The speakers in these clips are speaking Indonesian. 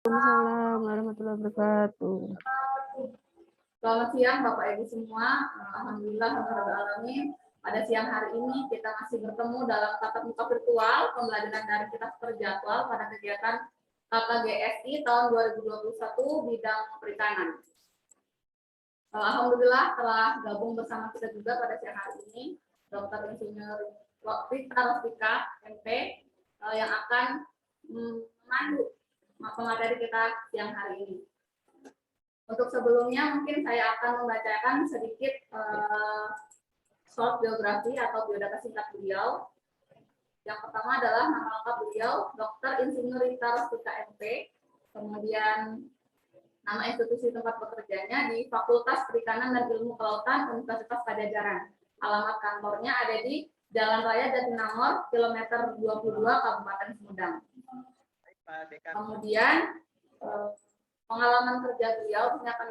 Waalaikumsalam warahmatullahi wabarakatuh. Selamat siang Bapak Ibu semua. Alhamdulillah alamin. Pada siang hari ini kita masih bertemu dalam tatap muka virtual pembelajaran dari kita terjadwal pada kegiatan KKGSI tahun 2021 bidang perikanan. Alhamdulillah telah gabung bersama kita juga pada siang hari ini Dr. Insinyur Rita Rostika MP yang akan memandu materi kita siang hari ini. Untuk sebelumnya mungkin saya akan membacakan sedikit short biografi atau biodata singkat beliau. Yang pertama adalah nama lengkap beliau, Dr. Insinyur Rita Rostika MP. Kemudian nama institusi tempat bekerjanya di Fakultas Perikanan dan Ilmu Kelautan Universitas Padjadjaran. Alamat kantornya ada di Jalan Raya Jatinangor, kilometer 22, Kabupaten Sumedang. Kemudian pengalaman kerja beliau ini akan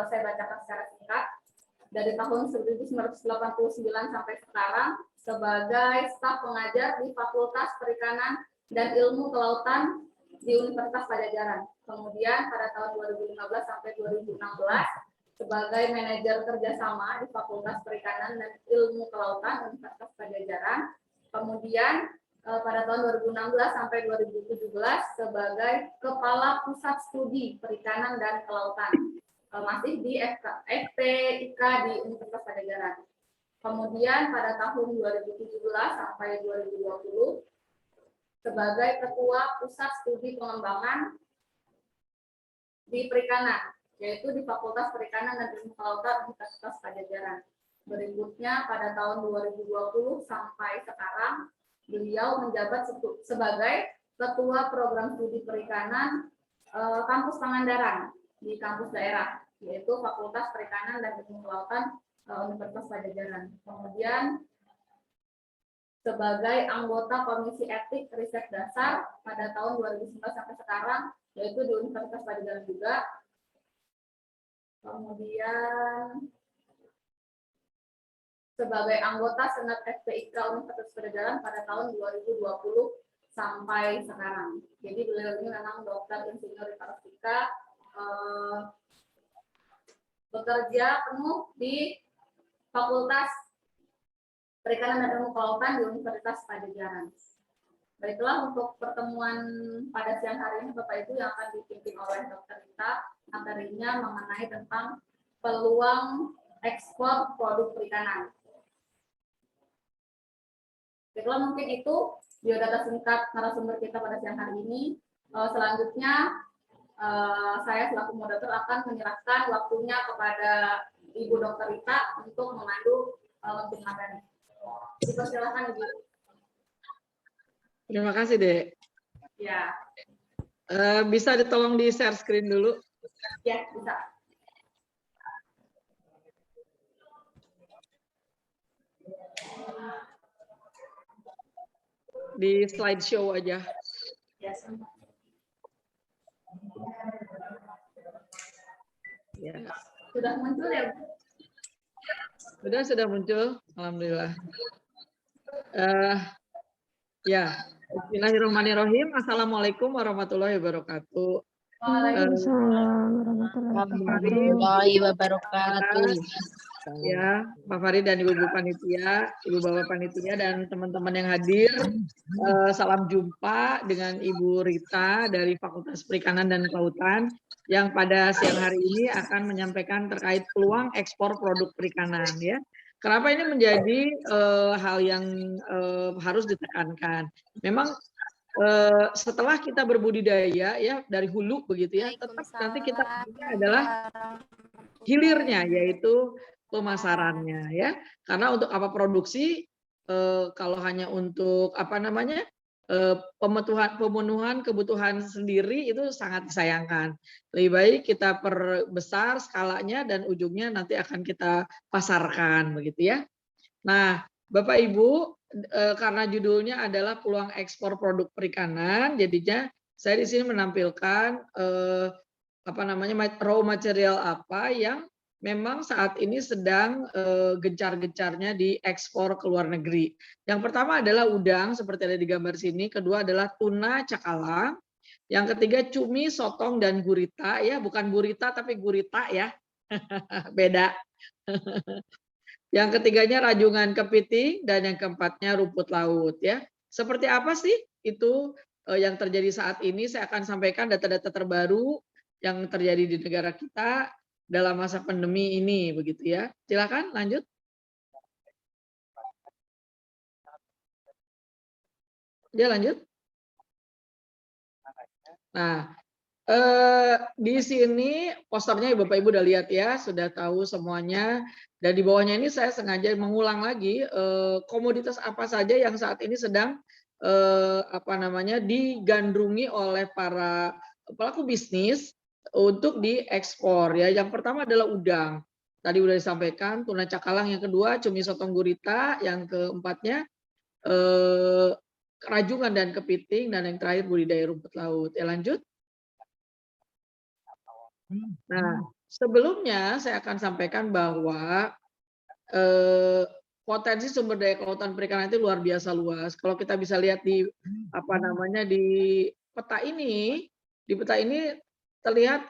saya bacakan secara singkat. Dari tahun 1989 sampai sekarang sebagai staf pengajar di Fakultas Perikanan dan Ilmu Kelautan di Universitas Padjadjaran. Kemudian pada tahun 2015 sampai 2016 sebagai manajer kerjasama di Fakultas Perikanan dan Ilmu Kelautan Universitas Padjadjaran. Kemudian pada tahun 2016 sampai 2017 sebagai Kepala Pusat Studi Perikanan dan Kelautan, masih di FPIK di Universitas Padjadjaran. Kemudian pada tahun 2017 sampai 2020 sebagai Ketua Pusat Studi Pengembangan di Perikanan, yaitu di Fakultas Perikanan dan Ilmu Kelautan Universitas Padjadjaran. Berikutnya pada tahun 2020 sampai sekarang beliau menjabat sebagai Ketua Program Studi Perikanan Kampus Pangandaran di kampus daerah, yaitu Fakultas Perikanan dan Ilmu Kelautan Universitas Padjadjaran. Kemudian sebagai anggota Komisi Etik Riset Dasar pada tahun 2019 sampai sekarang, yaitu di Universitas Padjadjaran juga. Kemudian sebagai anggota Senat FPIK Universitas Padjadjaran pada tahun 2020 sampai sekarang. Jadi beliau ini memang Dr. Insinyur Rita Rostika bekerja penuh di Fakultas Perikanan dan Ilmu Kelautan di Universitas Padjadjaran. Baiklah, untuk pertemuan pada siang hari ini Bapak Ibu yang akan dipimpin oleh Dr. Rita, materinya mengenai tentang peluang ekspor produk perikanan. Baiklah, mungkin itu biodata singkat narasumber kita pada siang hari ini. Selanjutnya saya selaku moderator akan menyerahkan waktunya kepada Ibu Dr. Rita untuk memandu untuk materi. Dipersilakan Ibu. Terima kasih, Dek. Ya. Bisa ditolong di share screen dulu? Ya, bisa. Di slideshow aja. Ya, Ya. sudah muncul ya, Bu? Sudah muncul, alhamdulillah. Ya, Bismillahirrahmanirrahim. Assalamualaikum warahmatullahi wabarakatuh. Waalaikumsalam warahmatullahi wabarakatuh. Ya, Pak Farid dan Ibu Panitia, Ibu Bapak Panitia dan teman-teman yang hadir. Salam jumpa dengan Ibu Rita dari Fakultas Perikanan dan Kelautan yang pada siang hari ini akan menyampaikan terkait peluang ekspor produk perikanan, ya. Kenapa ini menjadi hal yang harus ditekankan? Memang setelah kita berbudidaya ya dari hulu begitu ya, tetap nanti kita adalah hilirnya, yaitu pemasarannya, ya. Karena untuk apa produksi kalau hanya untuk apa namanya pemenuhan kebutuhan sendiri itu sangat disayangkan. Lebih baik kita perbesar skalanya dan ujungnya nanti akan kita pasarkan begitu ya. Nah, Bapak Ibu, karena judulnya adalah peluang ekspor produk perikanan, jadinya saya di sini menampilkan apa namanya raw material apa yang memang saat ini sedang gencar-gencarnya diekspor ke luar negeri. Yang pertama adalah udang seperti ada di gambar sini, kedua adalah tuna cakalang, Yang ketiga cumi, sotong, dan gurita ya, bukan gurita tapi gurita ya. Beda. Yang ketiganya rajungan kepiting dan yang keempatnya rumput laut ya. Seperti apa sih itu yang terjadi saat ini? Saya akan sampaikan data-data terbaru yang terjadi di negara kita dalam masa pandemi ini begitu ya. Silakan lanjut. Ya lanjut. Nah, di sini posternya Bapak Ibu udah lihat ya, sudah tahu semuanya. Dan di bawahnya ini saya sengaja mengulang lagi komoditas apa saja yang saat ini sedang digandrungi oleh para pelaku bisnis untuk diekspor ya. Yang pertama adalah udang. Tadi udah disampaikan, tuna cakalang, yang kedua cumi sotong gurita, yang keempatnya rajungan dan kepiting, dan yang terakhir budidaya rumput laut. Ya lanjut. Nah, sebelumnya saya akan sampaikan bahwa potensi sumber daya kelautan perikanan itu luar biasa luas. Kalau kita bisa lihat di di peta ini terlihat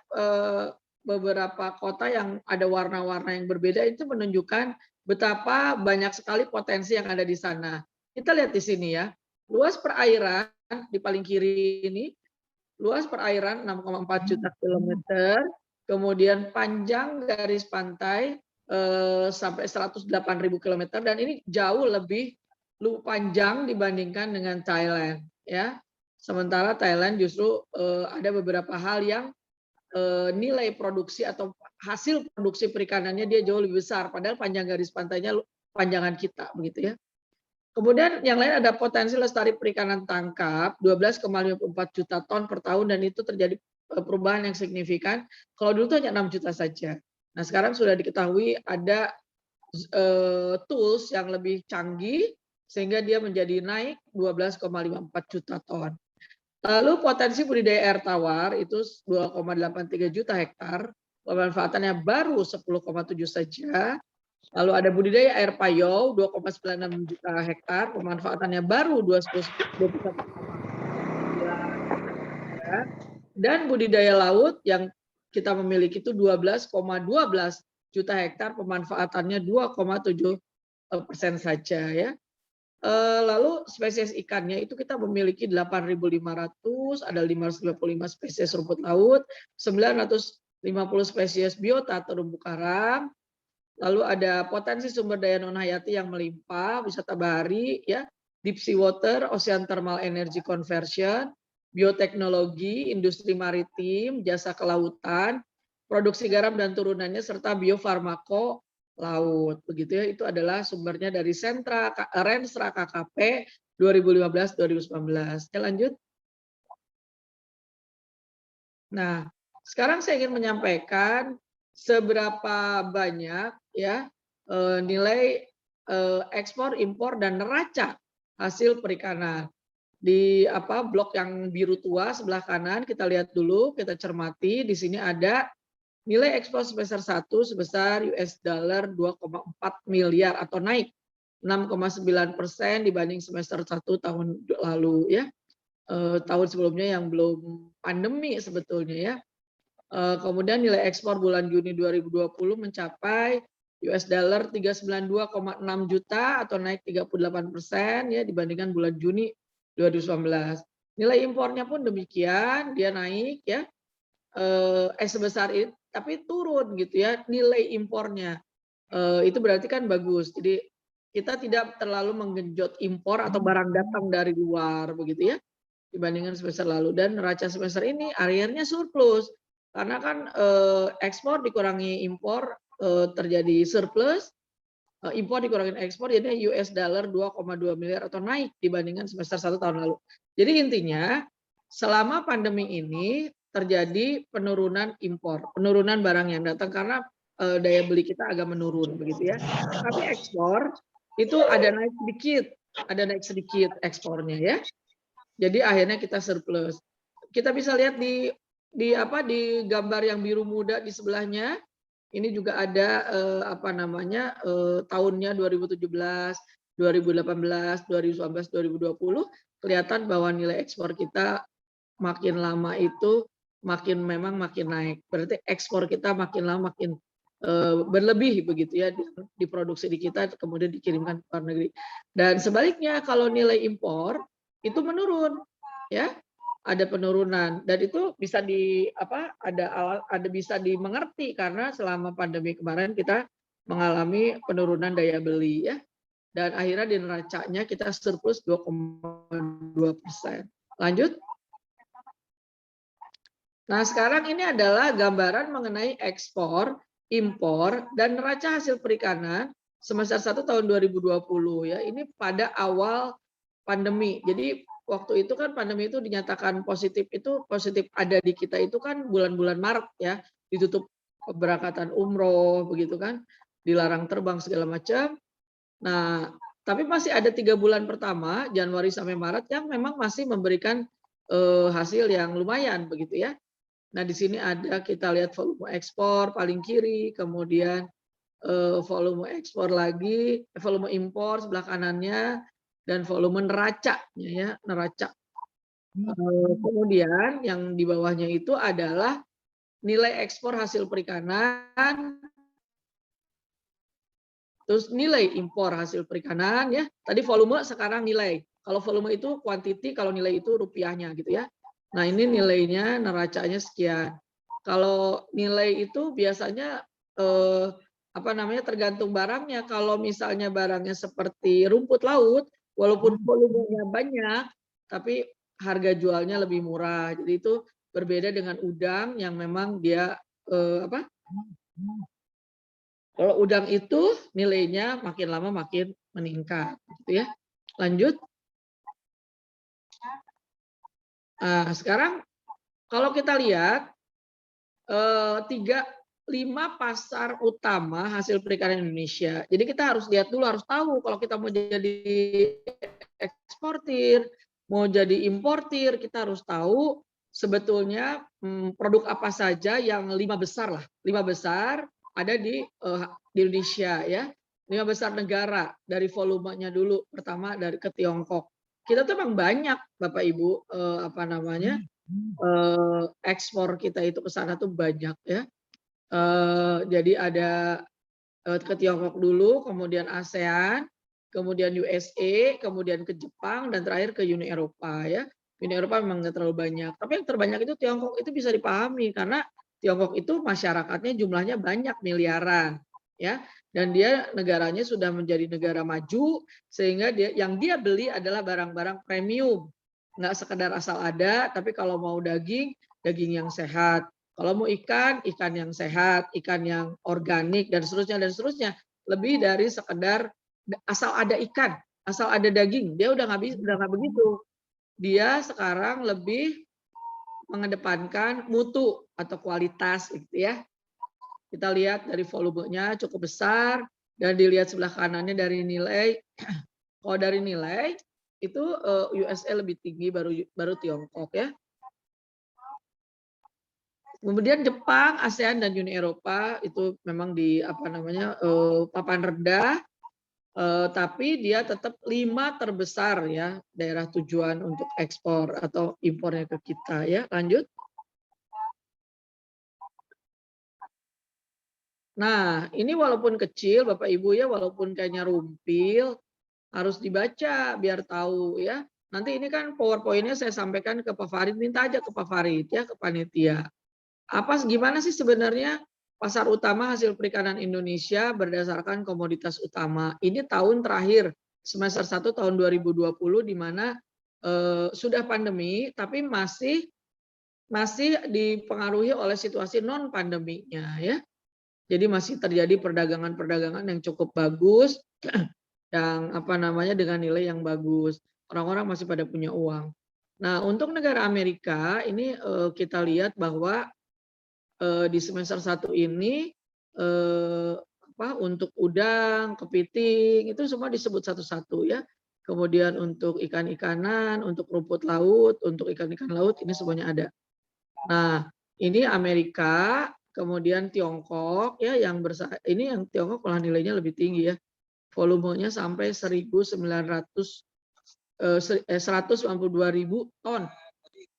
beberapa kota yang ada warna-warna yang berbeda, itu menunjukkan betapa banyak sekali potensi yang ada di sana. Kita lihat di sini ya. Luas perairan di paling kiri ini, luas perairan 6,4 juta kilometer, kemudian panjang garis pantai sampai 108.000 kilometer, dan ini jauh lebih panjang dibandingkan dengan Thailand ya. Sementara Thailand justru ada beberapa hal yang nilai produksi atau hasil produksi perikanannya dia jauh lebih besar, padahal panjang garis pantainya panjangan kita begitu ya. Kemudian yang lain ada potensi lestari perikanan tangkap 12,54 juta ton per tahun, dan itu terjadi perubahan yang signifikan. Kalau dulu itu hanya 6 juta saja. Nah, sekarang sudah diketahui ada tools yang lebih canggih sehingga dia menjadi naik 12,54 juta ton. Lalu potensi budidaya air tawar itu 2,83 juta hektar, pemanfaatannya baru 10,7 saja. Lalu ada budidaya air payau 2,96 juta hektar, pemanfaatannya baru 21,9. Dan budidaya laut yang kita memiliki itu 12,12 juta hektar, pemanfaatannya 2,7% saja ya. Lalu spesies ikannya itu kita memiliki 8.500, ada 555 spesies rumput laut, 950 spesies biota terumbu karang. Lalu ada potensi sumber daya non hayati yang melimpah, wisata bahari, ya, deep sea water, ocean thermal energy conversion, bioteknologi, industri maritim, jasa kelautan, produksi garam dan turunannya, serta biofarmako laut. Begitu ya, itu adalah sumbernya dari Renstra KKP 2015-2019. Ya, lanjut. Nah, sekarang saya ingin menyampaikan seberapa banyak ya nilai ekspor, impor, dan neraca hasil perikanan. Di blok yang biru tua sebelah kanan kita lihat dulu, kita cermati di sini ada nilai ekspor semester 1 sebesar $2,4 miliar atau naik 6,9% dibanding semester 1 tahun lalu ya. Tahun sebelumnya yang belum pandemi sebetulnya ya. Kemudian nilai ekspor bulan Juni 2020 mencapai $392,6 juta atau naik 38% ya dibandingkan bulan Juni 2019. Nilai impornya pun demikian, dia naik ya sebesar itu, tapi turun gitu ya nilai impornya. Itu berarti kan bagus. Jadi kita tidak terlalu menggenjot impor atau barang datang dari luar begitu ya dibandingkan semester lalu. Dan neraca semester ini akhirnya surplus. Karena kan ekspor dikurangi impor terjadi surplus, impor dikurangi ekspor jadi $2,2 miliar atau naik dibandingkan semester 1 tahun lalu. Jadi intinya selama pandemi ini terjadi penurunan impor, penurunan barang yang datang karena daya beli kita agak menurun begitu ya. Tapi ekspor itu ada naik sedikit ekspornya ya. Jadi akhirnya kita surplus. Kita bisa lihat di gambar yang biru muda di sebelahnya, ini juga ada tahunnya 2017, 2018, 2019, 2020, kelihatan bahwa nilai ekspor kita makin lama itu memang makin naik. Berarti ekspor kita makin lama makin berlebih begitu ya, diproduksi di kita kemudian dikirimkan ke luar negeri. Dan sebaliknya kalau nilai impor itu menurun ya, ada penurunan, dan itu bisa bisa dimengerti karena selama pandemi kemarin kita mengalami penurunan daya beli ya, dan akhirnya di neracanya kita surplus 2,2%. Lanjut. Nah, sekarang ini adalah gambaran mengenai ekspor, impor, dan neraca hasil perikanan semester 1 tahun 2020 ya. Ini pada awal pandemi. Jadi waktu itu kan pandemi itu dinyatakan positif, itu positif ada di kita itu kan bulan-bulan Maret ya, ditutup keberangkatan umroh begitu kan, dilarang terbang segala macam. Nah, tapi masih ada 3 bulan pertama, Januari sampai Maret, yang memang masih memberikan hasil yang lumayan begitu ya. Nah, di sini ada kita lihat volume ekspor paling kiri, kemudian volume ekspor lagi, volume impor sebelah kanannya, dan volume neracanya ya, neraca. Kemudian yang di bawahnya itu adalah nilai ekspor hasil perikanan, terus nilai impor hasil perikanan ya. Tadi volume, sekarang nilai. Kalau volume itu quantity, kalau nilai itu rupiahnya gitu ya. Nah, ini nilainya, neracanya sekian. Kalau nilai itu biasanya tergantung barangnya. Kalau misalnya barangnya seperti rumput laut, walaupun volumenya banyak, tapi harga jualnya lebih murah. Jadi itu berbeda dengan udang yang memang dia kalau udang itu nilainya makin lama makin meningkat, gitu ya. Lanjut. Nah, sekarang kalau kita lihat 5 pasar utama hasil perikanan Indonesia. Jadi kita harus lihat dulu, harus tahu kalau kita mau jadi eksportir, mau jadi importir, kita harus tahu sebetulnya produk apa saja yang 5 besar lah. 5 besar ada di Indonesia ya. 5 besar negara dari volumenya dulu. Pertama dari ke Tiongkok. Kita tuh memang banyak Bapak Ibu ekspor kita itu ke sana tuh banyak ya. Jadi ada ke Tiongkok dulu, kemudian ASEAN, kemudian USA, kemudian ke Jepang, dan terakhir ke Uni Eropa ya. Uni Eropa memang nggak terlalu banyak, tapi yang terbanyak itu Tiongkok. Itu bisa dipahami karena Tiongkok itu masyarakatnya jumlahnya banyak, miliaran ya, dan dia negaranya sudah menjadi negara maju, sehingga yang dia beli adalah barang-barang premium, nggak sekedar asal ada, tapi kalau mau daging yang sehat. Kalau mau ikan yang sehat, ikan yang organik, dan seterusnya. Lebih dari sekedar asal ada ikan, asal ada daging, dia udah nggak begitu. Dia sekarang lebih mengedepankan mutu atau kualitas, gitu ya. Kita lihat dari volumenya cukup besar, dan dilihat sebelah kanannya dari nilai. Kalau dari nilai itu USA lebih tinggi, baru Tiongkok ya. Kemudian Jepang, ASEAN, dan Uni Eropa itu memang di papan rendah, tapi dia tetap 5 terbesar ya daerah tujuan untuk ekspor atau impornya ke kita ya. Lanjut. Nah, ini walaupun kecil Bapak Ibu ya, walaupun kayaknya rumpil, harus dibaca biar tahu ya. Nanti ini kan PowerPoint-nya saya sampaikan ke Pak Farid, minta aja ke Pak Farid ya, ke panitia. Gimana sih sebenarnya pasar utama hasil perikanan Indonesia berdasarkan komoditas utama? Ini tahun terakhir semester 1 tahun 2020 di mana sudah pandemi tapi masih dipengaruhi oleh situasi non pandeminya ya. Jadi masih terjadi perdagangan yang cukup bagus, yang dengan nilai yang bagus. Orang-orang masih pada punya uang. Nah, untuk negara Amerika ini kita lihat bahwa di semester 1 ini untuk udang, kepiting itu semua disebut satu-satu ya. Kemudian untuk ikan-ikanan, untuk rumput laut, untuk ikan-ikan laut ini semuanya ada. Nah, ini Amerika, kemudian Tiongkok ya, ini yang Tiongkok malah nilainya lebih tinggi ya. Volumenya sampai 192.000 ton.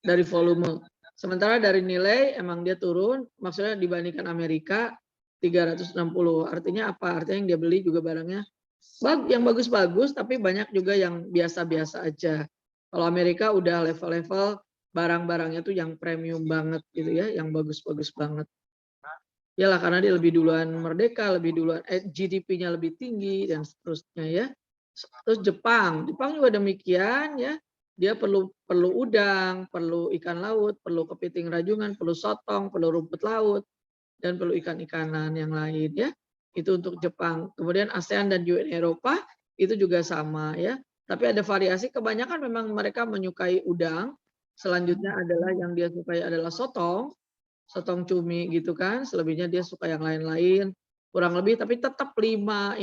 dari volume. Sementara dari nilai emang dia turun, maksudnya dibandingkan Amerika 360. Artinya apa? Artinya yang dia beli juga barangnya yang bagus-bagus, tapi banyak juga yang biasa-biasa aja. Kalau Amerika udah level-level barang-barangnya tuh yang premium banget gitu ya, yang bagus-bagus banget. Yalah karena dia lebih duluan merdeka, lebih duluan GDP-nya lebih tinggi dan seterusnya ya. Terus Jepang juga demikian ya. Dia perlu udang, perlu ikan laut, perlu kepiting rajungan, perlu sotong, perlu rumput laut, dan perlu ikan-ikanan yang lain ya. Itu untuk Jepang. Kemudian ASEAN dan Uni Eropa itu juga sama ya. Tapi ada variasi, kebanyakan memang mereka menyukai udang. Selanjutnya adalah yang dia sukai adalah sotong cumi gitu kan. Selebihnya dia suka yang lain-lain. Kurang lebih tapi tetap 5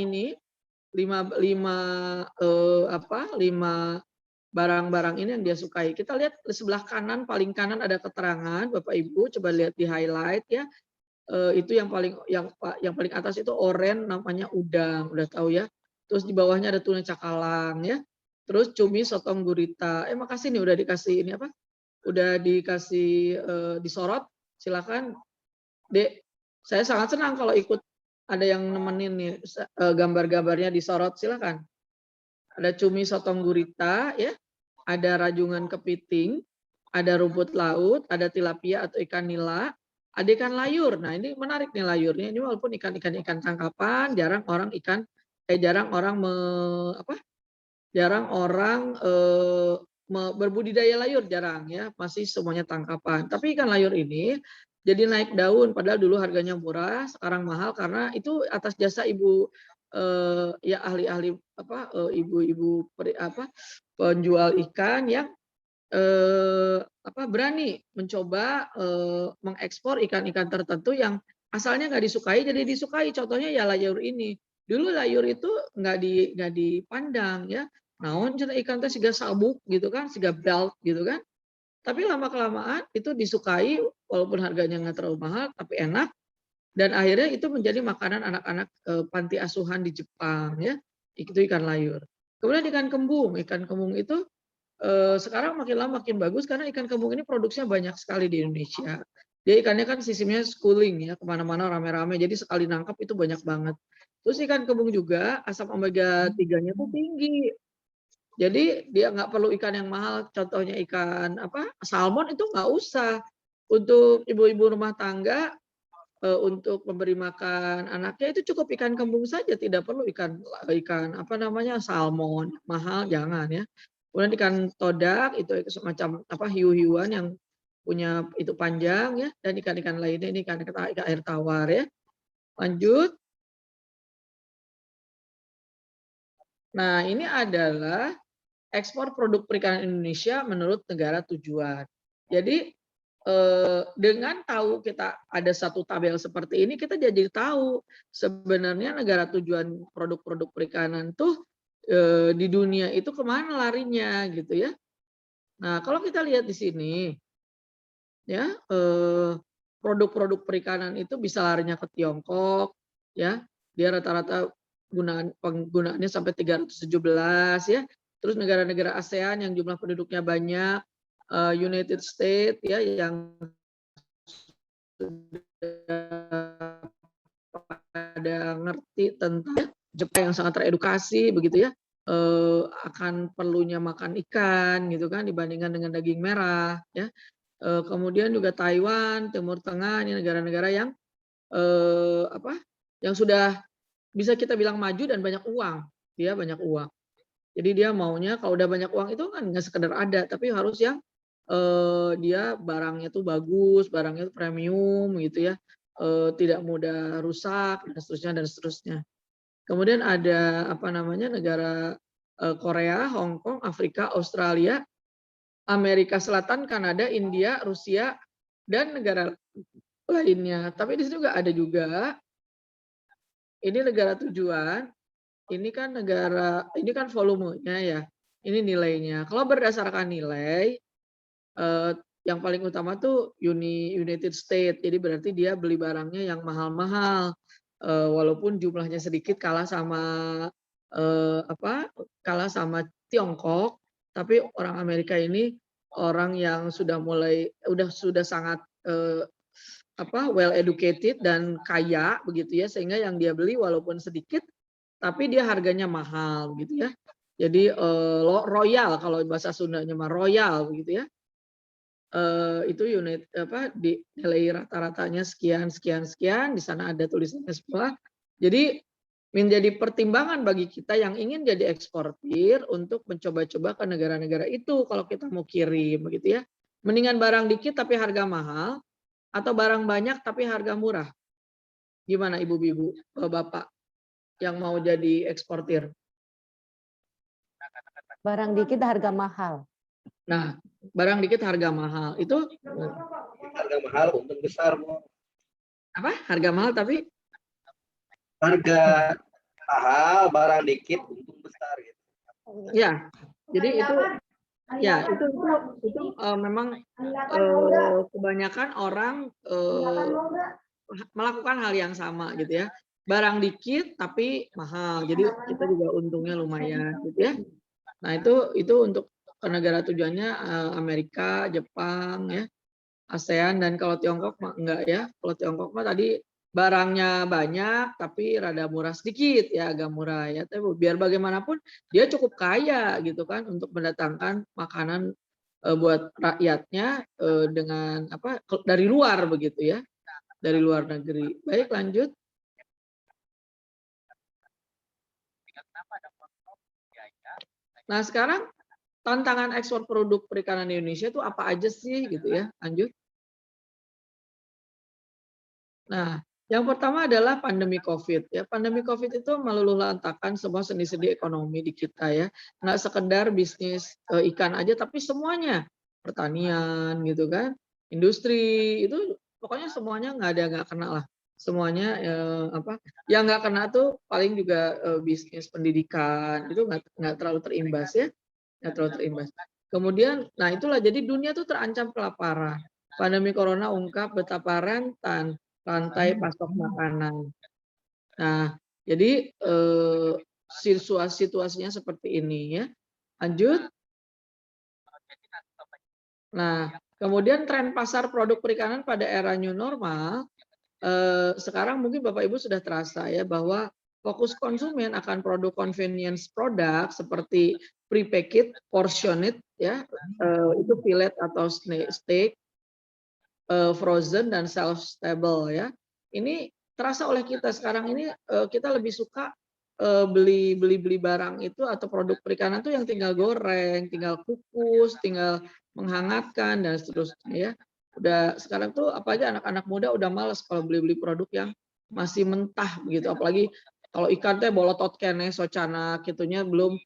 barang-barang ini yang dia sukai. Kita lihat di sebelah kanan, paling kanan ada keterangan, Bapak Ibu coba lihat di highlight ya. Itu yang paling atas itu oren namanya udang, udah tahu ya. Terus di bawahnya ada tuna cakalang ya. Terus cumi sotong gurita. Makasih nih udah dikasih ini apa? Udah dikasih disorot. Silakan, Dek. Saya sangat senang kalau ikut ada yang nemenin nih gambar-gambarnya disorot, silakan. Ada cumi sotong gurita ya, ada rajungan kepiting, ada rumput laut, ada tilapia atau ikan nila, ada ikan layur. Nah, ini menarik nih layurnya. Ini walaupun ikan tangkapan, jarang orang berbudidaya layur, jarang ya, masih semuanya tangkapan. Tapi ikan layur ini jadi naik daun, padahal dulu harganya murah, sekarang mahal karena itu atas jasa ibu ya ahli-ahli ibu-ibu penjual ikan yang berani mencoba mengekspor ikan-ikan tertentu yang asalnya nggak disukai jadi disukai. Contohnya ya layur ini. Dulu layur itu nggak dipandang ya. Naon cenah ikan teh siga sabuk gitu kan, siga belt gitu kan. Tapi lama-kelamaan itu disukai walaupun harganya nggak terlalu mahal tapi enak. Dan akhirnya itu menjadi makanan anak-anak panti asuhan di Jepang ya. Itu ikan layur. Kemudian ikan kembung. Ikan kembung itu sekarang makin lama makin bagus karena ikan kembung ini produksinya banyak sekali di Indonesia. Dia ikannya kan sistemnya schooling ya, kemana-mana rame-rame. Jadi sekali nangkap itu banyak banget. Terus ikan kembung juga asam omega 3-nya tuh tinggi. Jadi dia nggak perlu ikan yang mahal. Contohnya ikan salmon itu nggak usah. Untuk ibu-ibu rumah tangga untuk memberi makan anaknya itu cukup ikan kembung saja, tidak perlu ikan salmon mahal, jangan ya. Kemudian ikan todak itu semacam hiu-hiuan yang punya itu panjang ya, dan ikan-ikan lainnya ini ikan air tawar ya. Lanjut. Nah, ini adalah ekspor produk perikanan Indonesia menurut negara tujuan. Jadi dengan tahu kita ada satu tabel seperti ini, kita jadi tahu sebenarnya negara tujuan produk-produk perikanan tuh di dunia itu kemana larinya gitu ya. Nah kalau kita lihat di sini ya produk-produk perikanan itu bisa larinya ke Tiongkok ya, dia rata-rata penggunaannya sampai 317 ya. Terus negara-negara ASEAN yang jumlah penduduknya banyak, United States ya yang pada ngerti tentang Jepang yang sangat teredukasi begitu ya, akan perlunya makan ikan gitu kan dibandingkan dengan daging merah ya. Kemudian juga Taiwan, Timur Tengah, ini negara-negara yang yang sudah bisa kita bilang maju dan banyak uang, dia banyak uang. Jadi dia maunya kalau udah banyak uang itu kan nggak sekedar ada, tapi harus yang dia barangnya tuh bagus, barangnya tuh premium gitu ya, tidak mudah rusak dan seterusnya. Kemudian ada negara Korea, Hong Kong, Afrika, Australia, Amerika Selatan, Kanada, India, Rusia, dan negara lainnya. Tapi di sini juga ada juga ini negara tujuan. Ini kan volumenya ya. Ini nilainya. Kalau berdasarkan nilai, yang paling utama tuh United States. Jadi berarti dia beli barangnya yang mahal-mahal. Walaupun jumlahnya sedikit kalah sama Tiongkok, tapi orang Amerika ini orang yang sudah sudah sangat well educated dan kaya begitu ya, sehingga yang dia beli walaupun sedikit tapi dia harganya mahal gitu ya. Jadi royal, kalau bahasa Sundanya mah royal begitu ya. Itu unit di nilai rata-ratanya sekian sekian sekian, di sana ada tulisannya sebelah. Jadi menjadi pertimbangan bagi kita yang ingin jadi eksportir untuk mencoba-coba ke negara-negara itu kalau kita mau kirim begitu ya. Mendingan barang dikit tapi harga mahal atau barang banyak tapi harga murah. Gimana ibu-ibu, bapak yang mau jadi eksportir? Barang dikit harga mahal. Nah, barang dikit harga mahal itu Harga mahal untung besar, Bu. apa? Harga mahal tapi Harga mahal barang dikit untung besar gitu. ya. Jadi itu ya itu memang kebanyakan orang melakukan hal yang sama gitu ya. Barang dikit tapi mahal. Jadi kita juga untungnya lumayan gitu ya. Nah, itu untuk negara tujuannya Amerika, Jepang ya, ASEAN, dan kalau Tiongkok mah enggak ya. Kalau Tiongkok mah tadi barangnya banyak tapi rada murah sedikit ya, agak murah ya. Tapi biar bagaimanapun dia cukup kaya gitu kan untuk mendatangkan makanan buat rakyatnya dengan dari luar begitu ya. Dari luar negeri. Baik, lanjut. Nah, sekarang tantangan ekspor produk perikanan di Indonesia itu apa aja sih gitu ya? Lanjut. Nah, yang pertama adalah pandemi COVID ya. Pandemi COVID itu meluluhlantakan semua sendi-sendi ekonomi di kita ya. Nggak sekedar bisnis ikan aja, tapi semuanya, pertanian gitu kan, industri itu pokoknya semuanya nggak kena lah. Semuanya yang nggak kena tuh paling juga bisnis pendidikan itu nggak terlalu terimbas ya, nggak terlalu terimbas. Kemudian, nah itulah jadi dunia tuh terancam kelaparan. Pandemi corona ungkap betapa rentan rantai pasok makanan. Nah, jadi situasinya seperti ini ya. Lanjut. Nah, kemudian tren pasar produk perikanan pada era new normal, sekarang mungkin Bapak Ibu sudah terasa ya bahwa fokus konsumen akan produk convenience product seperti prepackaged, portioned ya, itu fillet atau steak, frozen dan shelf stable ya. Ini terasa oleh kita sekarang ini, kita lebih suka beli barang itu atau produk perikanan itu yang tinggal goreng, tinggal kukus, tinggal menghangatkan dan seterusnya ya. Udah sekarang tuh apalagi anak-anak muda udah males kalau beli produk yang masih mentah begitu, apalagi kalau ikan teh bolotot kene socana gitunya belum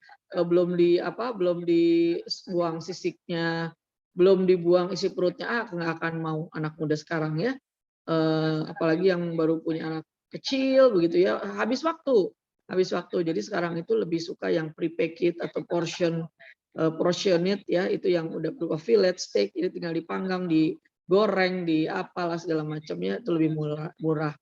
dibuang sisiknya, belum dibuang isi perutnya, nggak akan mau anak muda sekarang ya, apalagi yang baru punya anak kecil begitu ya, habis waktu. Jadi sekarang itu lebih suka yang prepackaged atau portioned ya, itu yang udah berupa fillet steak, ini tinggal dipanggang, digoreng, di apalah segala macamnya, itu lebih murah.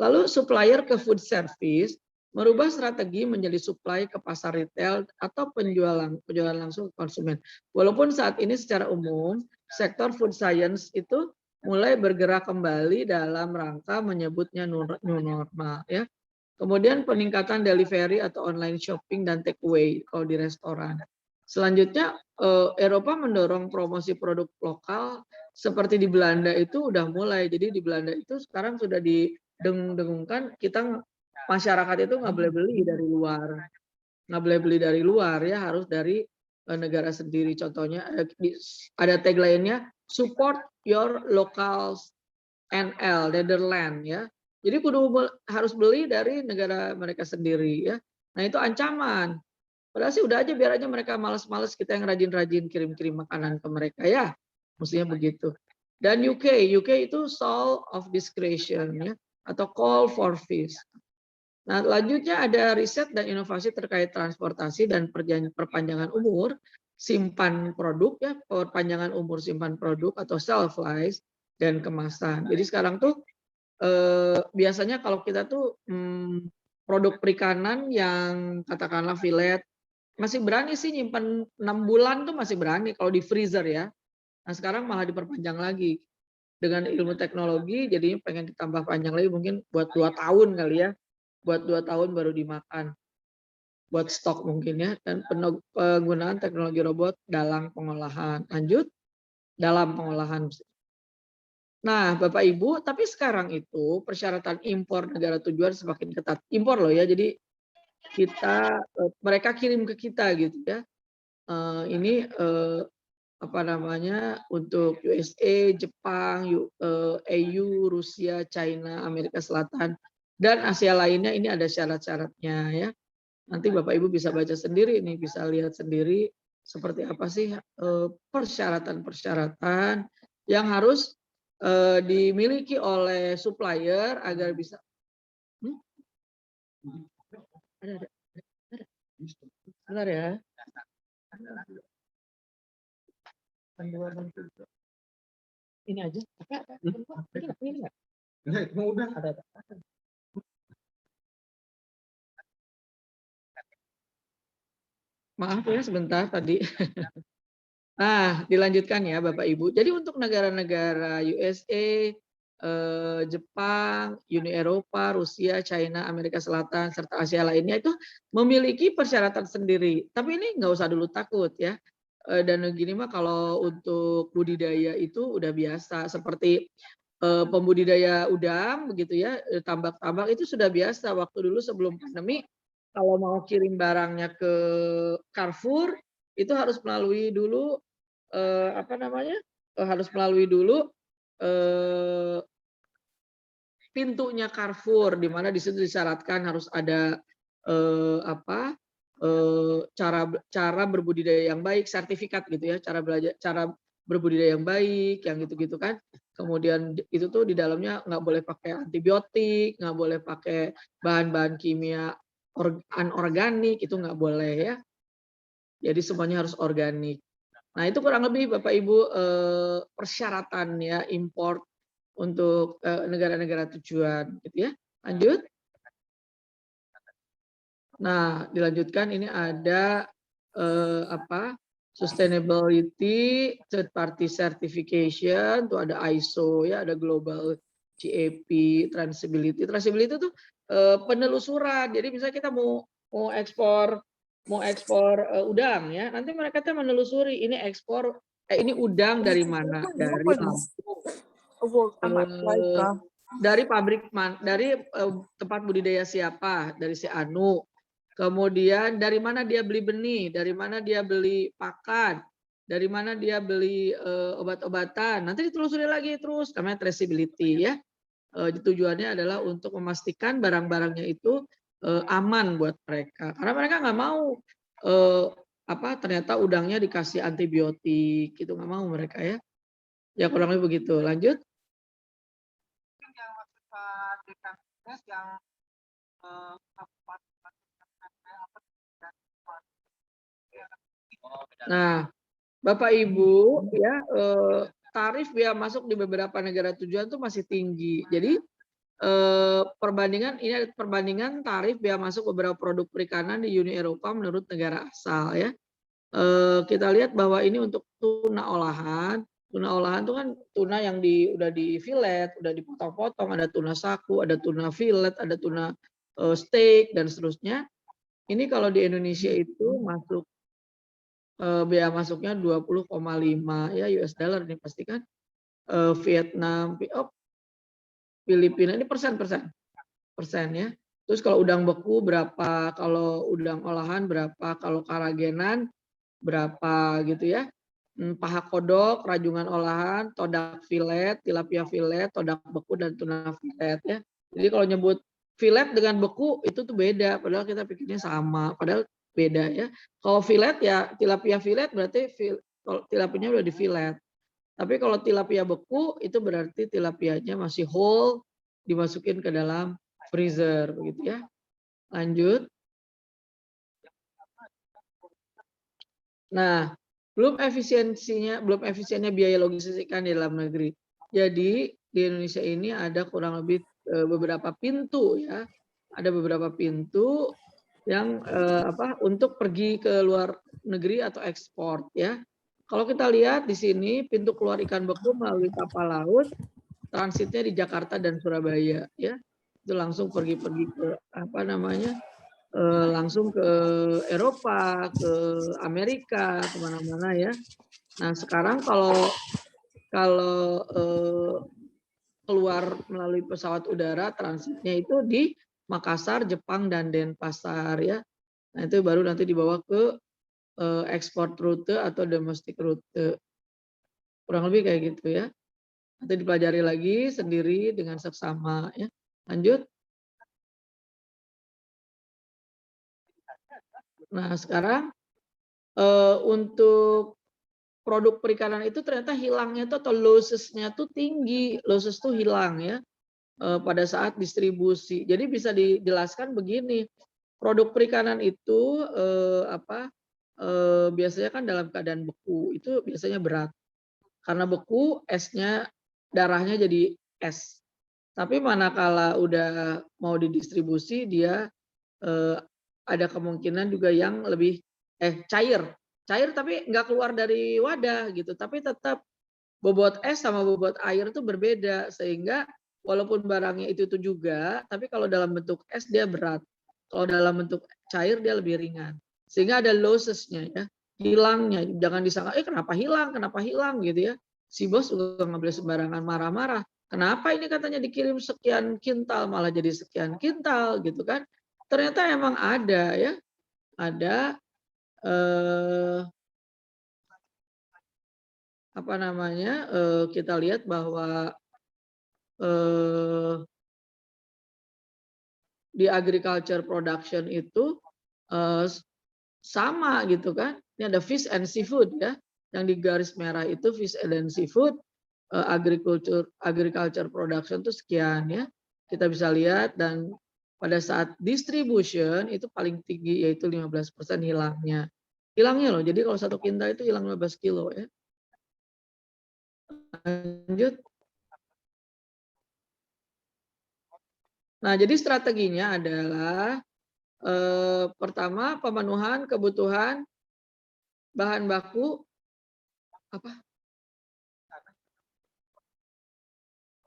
Lalu supplier ke food service merubah strategi menjadi supply ke pasar retail atau penjualan langsung ke konsumen. Walaupun saat ini secara umum sektor food science itu mulai bergerak kembali dalam rangka menyebutnya new normal ya. Kemudian peningkatan delivery atau online shopping dan take away kalau di restoran. Selanjutnya Eropa mendorong promosi produk lokal seperti di Belanda itu udah mulai. Jadi di Belanda itu sekarang sudah didengungkan kita masyarakat itu nggak boleh beli dari luar ya, harus dari negara sendiri. Contohnya ada tagline-nya support your local NL Netherlands ya. Jadi harus beli dari negara mereka sendiri ya. Nah itu ancaman. Padahal sih udah aja, biar aja mereka malas-malas, kita yang rajin-rajin kirim-kirim makanan ke mereka ya. Mestinya begitu. Dan UK itu soul of discretion ya, atau call for fish. Nah, selanjutnya ada riset dan inovasi terkait transportasi dan perpanjangan umur simpan produk ya, perpanjangan umur simpan produk atau shelf life dan kemasan. Jadi sekarang tuh biasanya kalau kita tuh produk perikanan yang katakanlah fillet masih berani sih nyimpan 6 bulan tuh masih berani kalau di freezer ya. Nah sekarang malah diperpanjang lagi dengan ilmu teknologi, jadinya pengen ditambah panjang lagi mungkin buat 2 tahun kali ya, buat 2 tahun baru dimakan, buat stok mungkin ya, dan penggunaan teknologi robot dalam pengolahan. Lanjut, dalam pengolahan. Nah, Bapak Ibu, tapi sekarang itu persyaratan impor negara tujuan semakin ketat. Impor loh ya, jadi kita mereka kirim ke kita gitu ya. Ini apa namanya untuk USA, Jepang, EU, Rusia, China, Amerika Selatan dan Asia lainnya ini ada syarat-syaratnya ya. Nanti Bapak Ibu bisa baca sendiri nih, bisa lihat sendiri seperti apa sih persyaratan-persyaratan yang harus dimiliki oleh supplier agar bisa ada. Benar ya. Ini aja. Ini enggak? Udah ada. Maaf ya sebentar tadi. Nah, dilanjutkan ya Bapak Ibu. Jadi untuk negara-negara USA, Jepang, Uni Eropa, Rusia, China, Amerika Selatan, serta Asia lainnya itu memiliki persyaratan sendiri. Tapi ini nggak usah dulu takut ya. Dan gini mah kalau untuk budidaya itu udah biasa. Seperti pembudidaya udang begitu ya, tambak-tambak itu sudah biasa. Waktu dulu sebelum pandemi, kalau mau kirim barangnya ke Carrefour, itu harus melalui dulu harus melalui dulu pintunya Carrefour, di mana di situ disyaratkan harus ada cara berbudidaya yang baik, sertifikat gitu ya, cara berbudidaya yang baik, yang gitu-gitu kan. Kemudian itu tuh di dalamnya nggak boleh pakai antibiotik, nggak boleh pakai bahan-bahan kimia anorganik, itu nggak boleh ya. Jadi semuanya harus organik. Nah itu kurang lebih Bapak Ibu persyaratan ya import untuk negara-negara tujuan, gitu ya. Lanjut. Nah dilanjutkan ini ada sustainability third party certification, tuh ada ISO ya, ada global GAP, traceability. Traceability itu penelusuran. Jadi misalnya kita mau ekspor udang ya, nanti mereka tuh menelusuri ini ini udang dari mana, dari pabrik dari tempat budidaya siapa, dari si Anu. Kemudian dari mana dia beli benih, dari mana dia beli pakan, dari mana dia beli obat-obatan. Nanti ditelusuri lagi terus, namanya traceability ya. Tujuannya adalah untuk memastikan barang-barangnya itu aman buat mereka, karena mereka nggak mau ternyata udangnya dikasih antibiotik, gitu nggak mau mereka ya. Ya kurang lebih begitu. Lanjut. Nah, Bapak Ibu ya tarif biaya masuk di beberapa negara tujuan itu masih tinggi. Jadi ini ada perbandingan tarif biaya masuk beberapa produk perikanan di Uni Eropa menurut negara asal ya. Kita lihat bahwa ini untuk tuna olahan. Tuna olahan itu kan tuna yang udah di fillet, udah dipotong-potong, ada tuna saku, ada tuna fillet, ada tuna steak dan seterusnya. Ini kalau di Indonesia itu masuk biaya masuknya 20,5 ya US dollar ini pasti kan. Vietnam, Filipina ini persen ya. Terus kalau udang beku berapa, kalau udang olahan berapa, kalau karagenan berapa gitu ya. Paha kodok, rajungan olahan, todak filet, tilapia filet, todak beku dan tuna filet ya. Jadi kalau nyebut filet dengan beku itu tuh beda, padahal kita pikirnya sama, padahal beda ya. Kalau filet ya tilapia filet berarti tilapianya udah di filet. Tapi kalau tilapia beku itu berarti tilapianya masih whole, dimasukin ke dalam freezer begitu ya. Lanjut. Nah, belum efisiennya biaya logistik ikan di dalam negeri. Jadi di Indonesia ini ada kurang lebih beberapa pintu ya. Ada beberapa pintu yang untuk pergi ke luar negeri atau ekspor ya. Kalau kita lihat di sini pintu keluar ikan beku melalui kapal laut, transitnya di Jakarta dan Surabaya ya. Itu langsung pergi-pergi ke langsung ke Eropa, ke Amerika, kemana-mana ya. Nah sekarang kalau keluar melalui pesawat udara transitnya itu di Makassar, Jepang, dan Denpasar ya. Nah itu baru nanti dibawa ke ekspor rute atau domestik rute. Kurang lebih kayak gitu ya. Nanti dipelajari lagi sendiri dengan seksama ya. Lanjut. Nah sekarang untuk produk perikanan itu ternyata hilangnya itu atau losses-nya tuh tinggi. Losses tuh hilang ya pada saat distribusi. Jadi bisa dijelaskan begini. Produk perikanan itu biasanya kan dalam keadaan beku, itu biasanya berat. Karena beku, esnya, darahnya jadi es. Tapi manakala udah mau didistribusi, dia ada kemungkinan juga yang lebih cair. Cair tapi nggak keluar dari wadah gitu, tapi tetap bobot es sama bobot air itu berbeda. Sehingga walaupun barangnya itu juga, tapi kalau dalam bentuk es dia berat. Kalau dalam bentuk cair dia lebih ringan. Sehingga ada losses-nya ya, hilangnya. Jangan disangka, kenapa hilang gitu ya. Si bos juga nggak boleh sembarangan marah-marah. Kenapa ini katanya dikirim sekian kintal malah jadi sekian kintal gitu kan. Ternyata emang ada ya, ada kita lihat bahwa di agriculture production itu sama gitu kan. Ini ada fish and seafood ya, yang di garis merah itu fish and seafood, agriculture production itu sekian ya. Kita bisa lihat dan pada saat distribution itu paling tinggi yaitu 15% hilangnya. Hilangnya loh, jadi kalau 1 kintal itu hilang 15 kilo ya. Lanjut. Nah, jadi strateginya adalah pertama pemenuhan kebutuhan bahan baku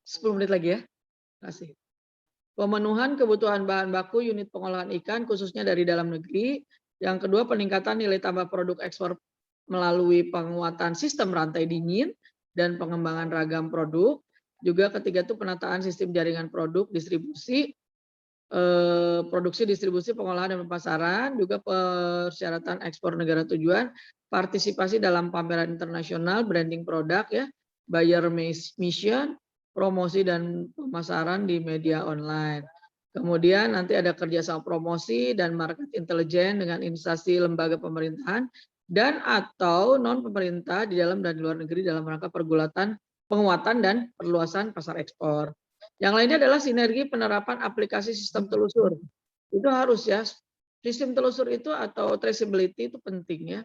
10 menit lagi ya. Kasih. Pemenuhan kebutuhan bahan baku unit pengolahan ikan khususnya dari dalam negeri. Yang kedua peningkatan nilai tambah produk ekspor melalui penguatan sistem rantai dingin dan pengembangan ragam produk. Juga ketiga itu penataan sistem jaringan produk distribusi, produksi, distribusi, pengolahan dan pemasaran, juga persyaratan ekspor negara tujuan, partisipasi dalam pameran internasional, branding produk ya, buyer mission, promosi dan pemasaran di media online. Kemudian nanti ada kerjasama promosi dan market intelijen dengan instansi lembaga pemerintahan dan atau non pemerintah di dalam dan di luar negeri dalam rangka penguatan dan perluasan pasar ekspor. Yang lainnya adalah sinergi penerapan aplikasi sistem telusur. Itu harus ya. Sistem telusur itu atau traceability itu penting ya.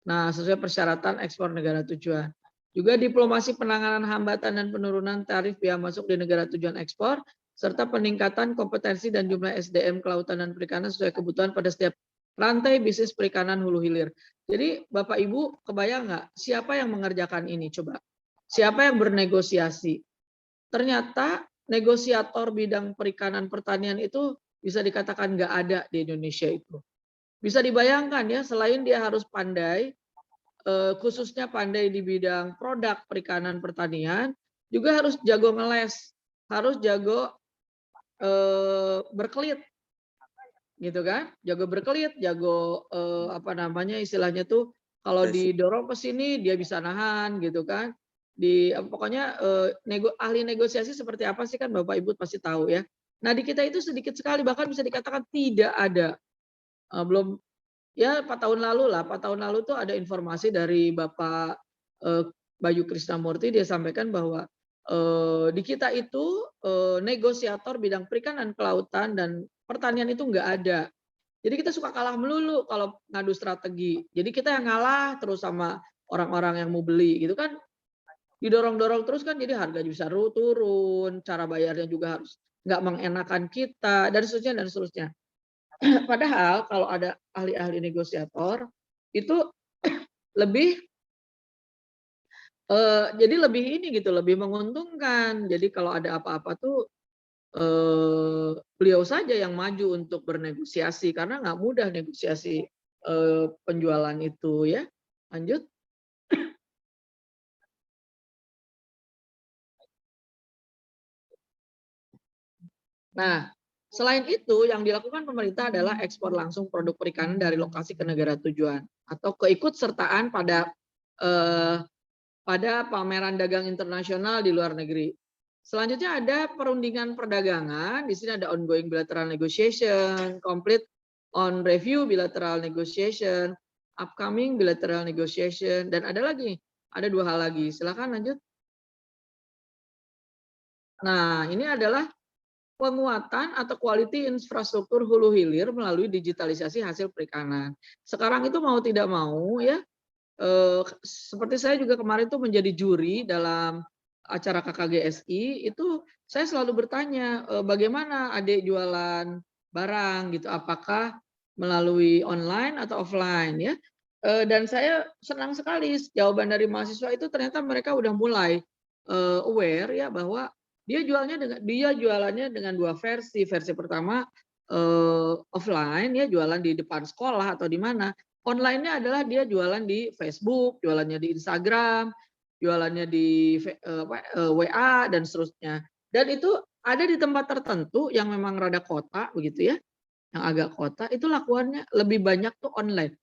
Nah, sesuai persyaratan ekspor negara tujuan. Juga diplomasi penanganan hambatan dan penurunan tarif biaya masuk di negara tujuan ekspor, serta peningkatan kompetensi dan jumlah SDM kelautan dan perikanan sesuai kebutuhan pada setiap rantai bisnis perikanan hulu hilir. Jadi Bapak Ibu kebayang nggak siapa yang mengerjakan ini? Coba. Siapa yang bernegosiasi? Ternyata negosiator bidang perikanan pertanian itu bisa dikatakan nggak ada di Indonesia itu. Bisa dibayangkan ya, selain dia harus pandai, khususnya pandai di bidang produk perikanan pertanian, juga harus jago ngeles, harus jago berkelit, gitu kan? Jago berkelit, jago istilahnya tuh kalau didorong ke sini dia bisa nahan, gitu kan? Pokoknya ahli negosiasi seperti apa sih kan Bapak Ibu pasti tahu ya. Nah di kita itu sedikit sekali, bahkan bisa dikatakan tidak ada. Belum ya 4 tahun lalu lah, 4 tahun lalu tuh ada informasi dari Bapak Bayu Krisnamurti, dia sampaikan bahwa di kita itu negosiator bidang perikanan, kelautan dan pertanian itu nggak ada. Jadi kita suka kalah melulu kalau ngadu strategi. Jadi kita yang ngalah terus sama orang-orang yang mau beli gitu kan. Didorong-dorong terus kan jadi harga bisa turun, cara bayarnya juga harus nggak mengenakan kita dan seterusnya dan seterusnya. Padahal kalau ada ahli-ahli negosiator itu lebih jadi lebih ini gitu, lebih menguntungkan. Jadi kalau ada apa-apa tuh beliau saja yang maju untuk bernegosiasi karena nggak mudah negosiasi penjualan itu ya. Lanjut. Nah, selain itu yang dilakukan pemerintah adalah ekspor langsung produk perikanan dari lokasi ke negara tujuan atau keikutsertaan eh, pada pameran dagang internasional di luar negeri. Selanjutnya ada perundingan perdagangan. Di sini ada ongoing bilateral negotiation, complete on review bilateral negotiation, upcoming bilateral negotiation, dan ada lagi, ada 2 hal lagi. Silakan lanjut. Nah, ini adalah penguatan atau quality infrastruktur hulu hilir melalui digitalisasi hasil perikanan. Sekarang itu mau tidak mau ya, seperti saya juga kemarin tuh menjadi juri dalam acara KKGSI, itu saya selalu bertanya bagaimana adik jualan barang gitu, apakah melalui online atau offline ya. Dan saya senang sekali jawaban dari mahasiswa itu, ternyata mereka udah mulai aware ya bahwa dia jualannya dengan 2 versi. Versi pertama offline ya, jualan di depan sekolah atau di mana. Online-nya adalah dia jualan di Facebook, jualannya di Instagram, jualannya di WA dan seterusnya. Dan itu ada di tempat tertentu yang memang rada kota begitu ya, yang agak kota itu lakuannya lebih banyak tuh online.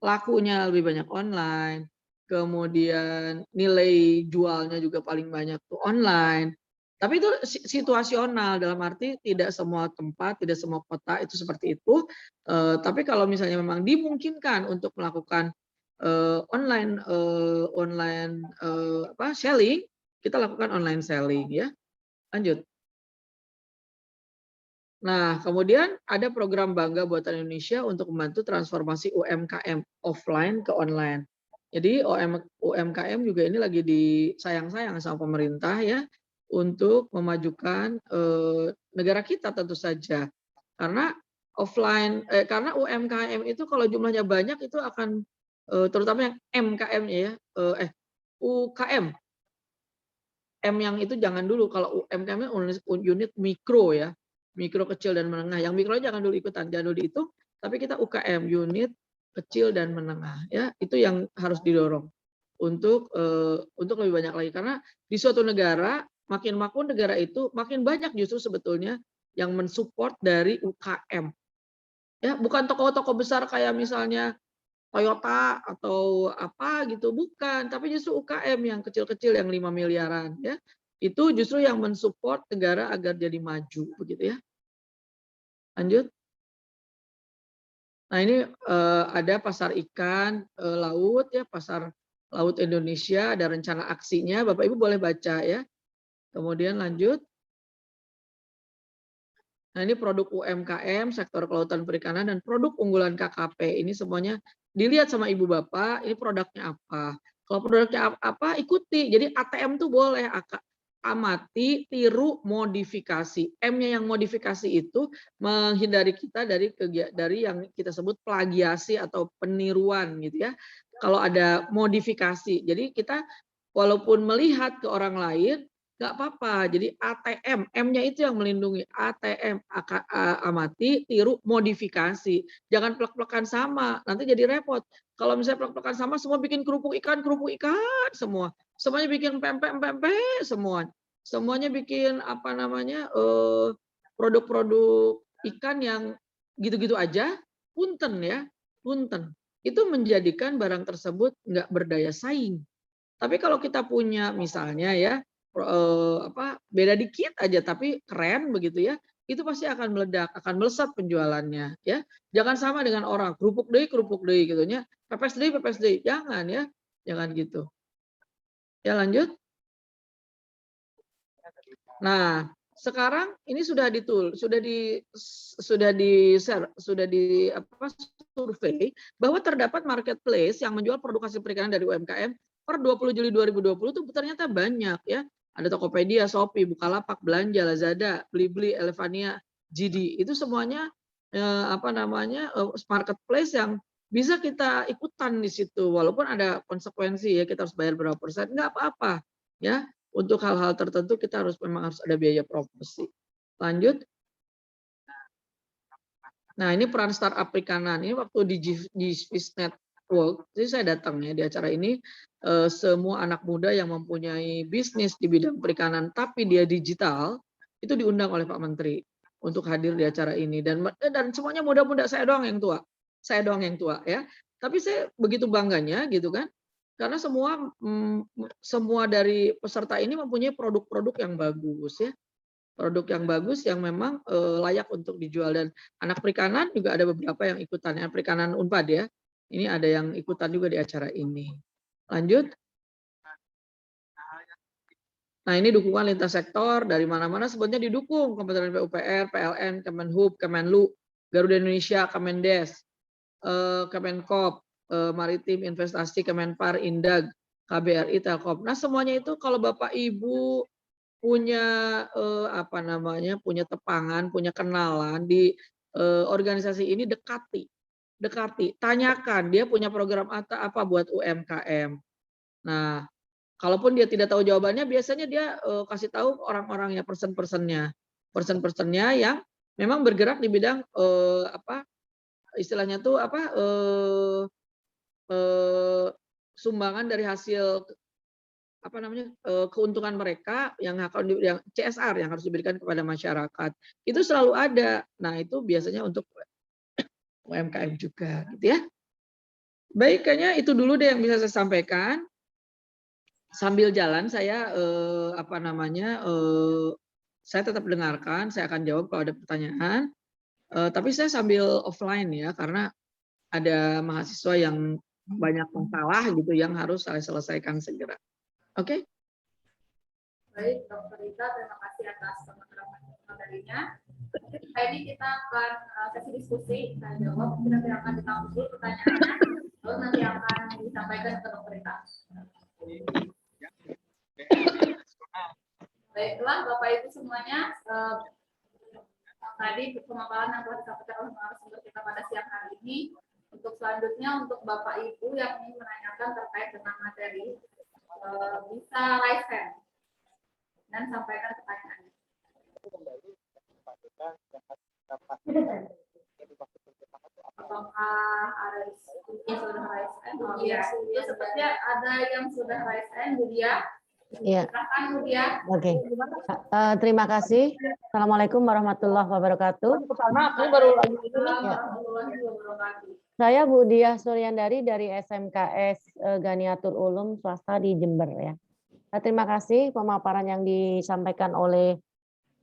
Lakunya lebih banyak online. Kemudian nilai jualnya juga paling banyak tuh online. Tapi itu situasional, dalam arti tidak semua tempat, tidak semua kota itu seperti itu. Tapi kalau misalnya memang dimungkinkan untuk melakukan online selling, kita lakukan online selling ya. Lanjut. Nah, kemudian ada program Bangga Buatan Indonesia untuk membantu transformasi UMKM offline ke online. Jadi UMKM juga ini lagi disayang-sayang sama pemerintah ya, untuk memajukan negara kita tentu saja. Karena karena UMKM itu kalau jumlahnya banyak itu akan terutama yang MKM-nya ya, UKM. M yang itu jangan dulu, kalau UMKM unit mikro ya, mikro, kecil dan menengah. Yang mikro jangan dulu ikutan, jangan dulu dihitung, tapi kita UKM, unit kecil dan menengah ya, itu yang harus didorong untuk lebih banyak lagi, karena di suatu negara makin makmur negara itu makin banyak justru sebetulnya yang mensupport dari UKM ya, bukan toko-toko besar kayak misalnya Toyota atau apa gitu, bukan, tapi justru UKM yang kecil-kecil yang 5 miliaran ya, itu justru yang mensupport negara agar jadi maju begitu ya. Lanjut. Nah, ini ada pasar ikan laut ya, pasar laut Indonesia, ada rencana aksinya, Bapak Ibu boleh baca ya. Kemudian lanjut. Nah, ini produk UMKM, sektor kelautan perikanan, dan produk unggulan KKP. Ini semuanya dilihat sama Ibu Bapak, ini produknya apa. Kalau produknya apa, ikuti. Jadi ATM tuh boleh, amati, tiru, modifikasi. M-nya yang modifikasi itu menghindari kita dari yang kita sebut plagiasi atau peniruan gitu ya. Kalau ada modifikasi, jadi kita walaupun melihat ke orang lain, nggak apa-apa. Jadi ATM, M-nya itu yang melindungi. ATM, amati, tiru, modifikasi. Jangan plek-plekan sama, nanti jadi repot. Kalau misalnya plek-plekan sama, semua bikin kerupuk ikan semua. Semuanya bikin pempek semua. Semuanya bikin apa namanya produk-produk ikan yang gitu-gitu aja, punten ya, punten. Itu menjadikan barang tersebut nggak berdaya saing. Tapi kalau kita punya misalnya ya, beda dikit aja tapi keren begitu ya, itu pasti akan meledak, akan melesat penjualannya ya. Jangan sama dengan orang kerupuk deui gitu nya, pepes deui, jangan ya. Jangan gitu. Ya lanjut. Nah, sekarang ini sudah survei bahwa terdapat marketplace yang menjual produk hasil perikanan dari UMKM per 20 Juli 2020 itu ternyata banyak ya. Ada Tokopedia, Shopee, Bukalapak, Belanja, Lazada, Blibli, Elevania, JD. Itu semuanya apa namanya marketplace yang bisa kita ikutan di situ, walaupun ada konsekuensi ya, kita harus bayar berapa persen, nggak apa-apa ya. Untuk hal-hal tertentu kita memang harus ada biaya promosi. Lanjut. Nah, ini peran startup perikanan. Ini waktu di Swiss Network, jadi saya datang ya di acara ini, semua anak muda yang mempunyai bisnis di bidang perikanan tapi dia digital, itu diundang oleh Pak Menteri untuk hadir di acara ini, dan semuanya muda-muda, saya doang yang tua. Saya doang yang tua ya. Tapi saya begitu bangganya gitu kan. Karena semua dari peserta ini mempunyai produk-produk yang bagus ya. Produk yang bagus yang memang layak untuk dijual, dan anak perikanan juga ada beberapa yang ikutan ya, perikanan Unpad ya. Ini ada yang ikutan juga di acara ini. Lanjut. Nah, ini dukungan lintas sektor dari mana-mana sebetulnya didukung, Kementerian PUPR, PLN, Kemenhub, Kemenlu, Garuda Indonesia, Kemendes, Kemenkop, Maritim, Investasi, Kemenpar, Indag, KBRI, Telkom. Nah, semuanya itu kalau Bapak Ibu punya apa namanya, punya tepangan, punya kenalan di organisasi ini, dekati, tanyakan dia punya program apa buat UMKM. Nah, kalaupun dia tidak tahu jawabannya, biasanya dia kasih tahu orang-orangnya, person-personnya yang memang bergerak di bidang apa istilahnya tuh apa sumbangan dari hasil apa namanya keuntungan mereka yang CSR yang harus diberikan kepada masyarakat, itu selalu ada. Nah, itu biasanya untuk UMKM juga gitu ya. Baik, kayaknya itu dulu deh yang bisa saya sampaikan. Sambil jalan saya apa namanya saya tetap dengarkan, saya akan jawab kalau ada pertanyaan. Tapi saya sambil offline ya, karena ada mahasiswa yang banyak masalah gitu yang harus saya selesaikan segera. Oke? Baik, Dr. Rita, terima kasih atas materinya. Mungkin kali ini kita akan sesi diskusi, kita jawab, kita akan ditangkap dulu pertanyaannya, lalu nanti akan disampaikan ke Dr. Rita. Baiklah, Bapak Ibu semuanya, tadi pemaparan yang telah disampaikan oleh narasumber kita pada siang hari ini. Untuk selanjutnya, untuk Bapak Ibu yang ingin menanyakan terkait dengan materi, bisa raise hand dan sampaikan pertanyaannya. Apakah ada yang sudah raise hand? Oh, ya, sepertinya ada yang sudah raise hand, Budia. Iya. Silakan, Budia. Oke. Terima kasih. Assalamualaikum warahmatullahi wabarakatuh. Saya Bu Diah Suryandari dari SMKS Ganiatul Ulum swasta di Jember ya. Terima kasih pemaparan yang disampaikan oleh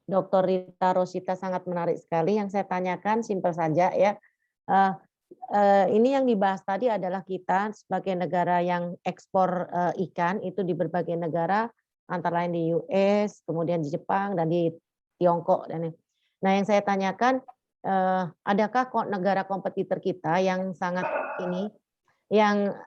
Dr. Rita Rosita sangat menarik sekali. Yang saya tanyakan simpel saja ya. Ini yang dibahas tadi adalah kita sebagai negara yang ekspor ikan itu di berbagai negara, antara lain di US, kemudian di Jepang dan di Tiongkok. Nah, yang saya tanyakan, adakah negara kompetitor kita yang sangat ini, yang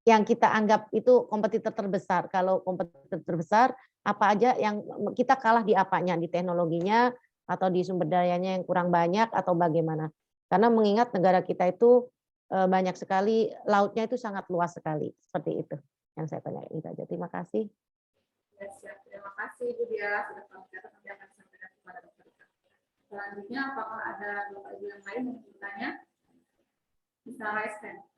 kita anggap itu kompetitor terbesar? Kalau kompetitor terbesar, apa aja yang kita kalah di apanya, di teknologinya atau di sumber dayanya yang kurang banyak atau bagaimana? Karena mengingat negara kita itu banyak sekali, lautnya itu sangat luas sekali. Seperti itu yang saya tanya. Itu aja. Terima kasih. Ya, siap. Terima kasih Bu Dia sudah mencatat, nanti akan disampaikan kepada Dr. Rita. Selanjutnya, apakah ada Bapak Ibu yang lain yang bertanya? Bisa raise hand.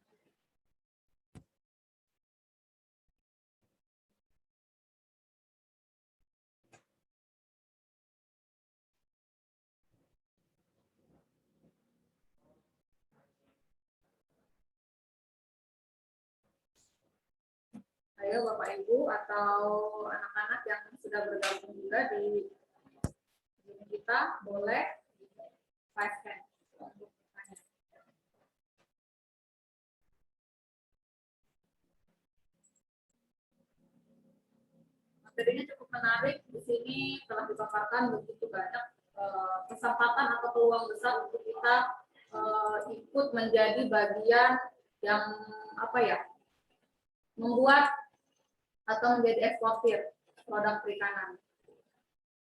Ayo Bapak Ibu atau anak-anak yang sudah bergabung juga di kita, boleh raise hand untuk bertanya. Materinya cukup menarik. Di sini telah dipaparkan begitu banyak kesempatan atau peluang besar untuk kita ikut menjadi bagian yang apa ya, membuat atau menjadi eksportir produk perikanan.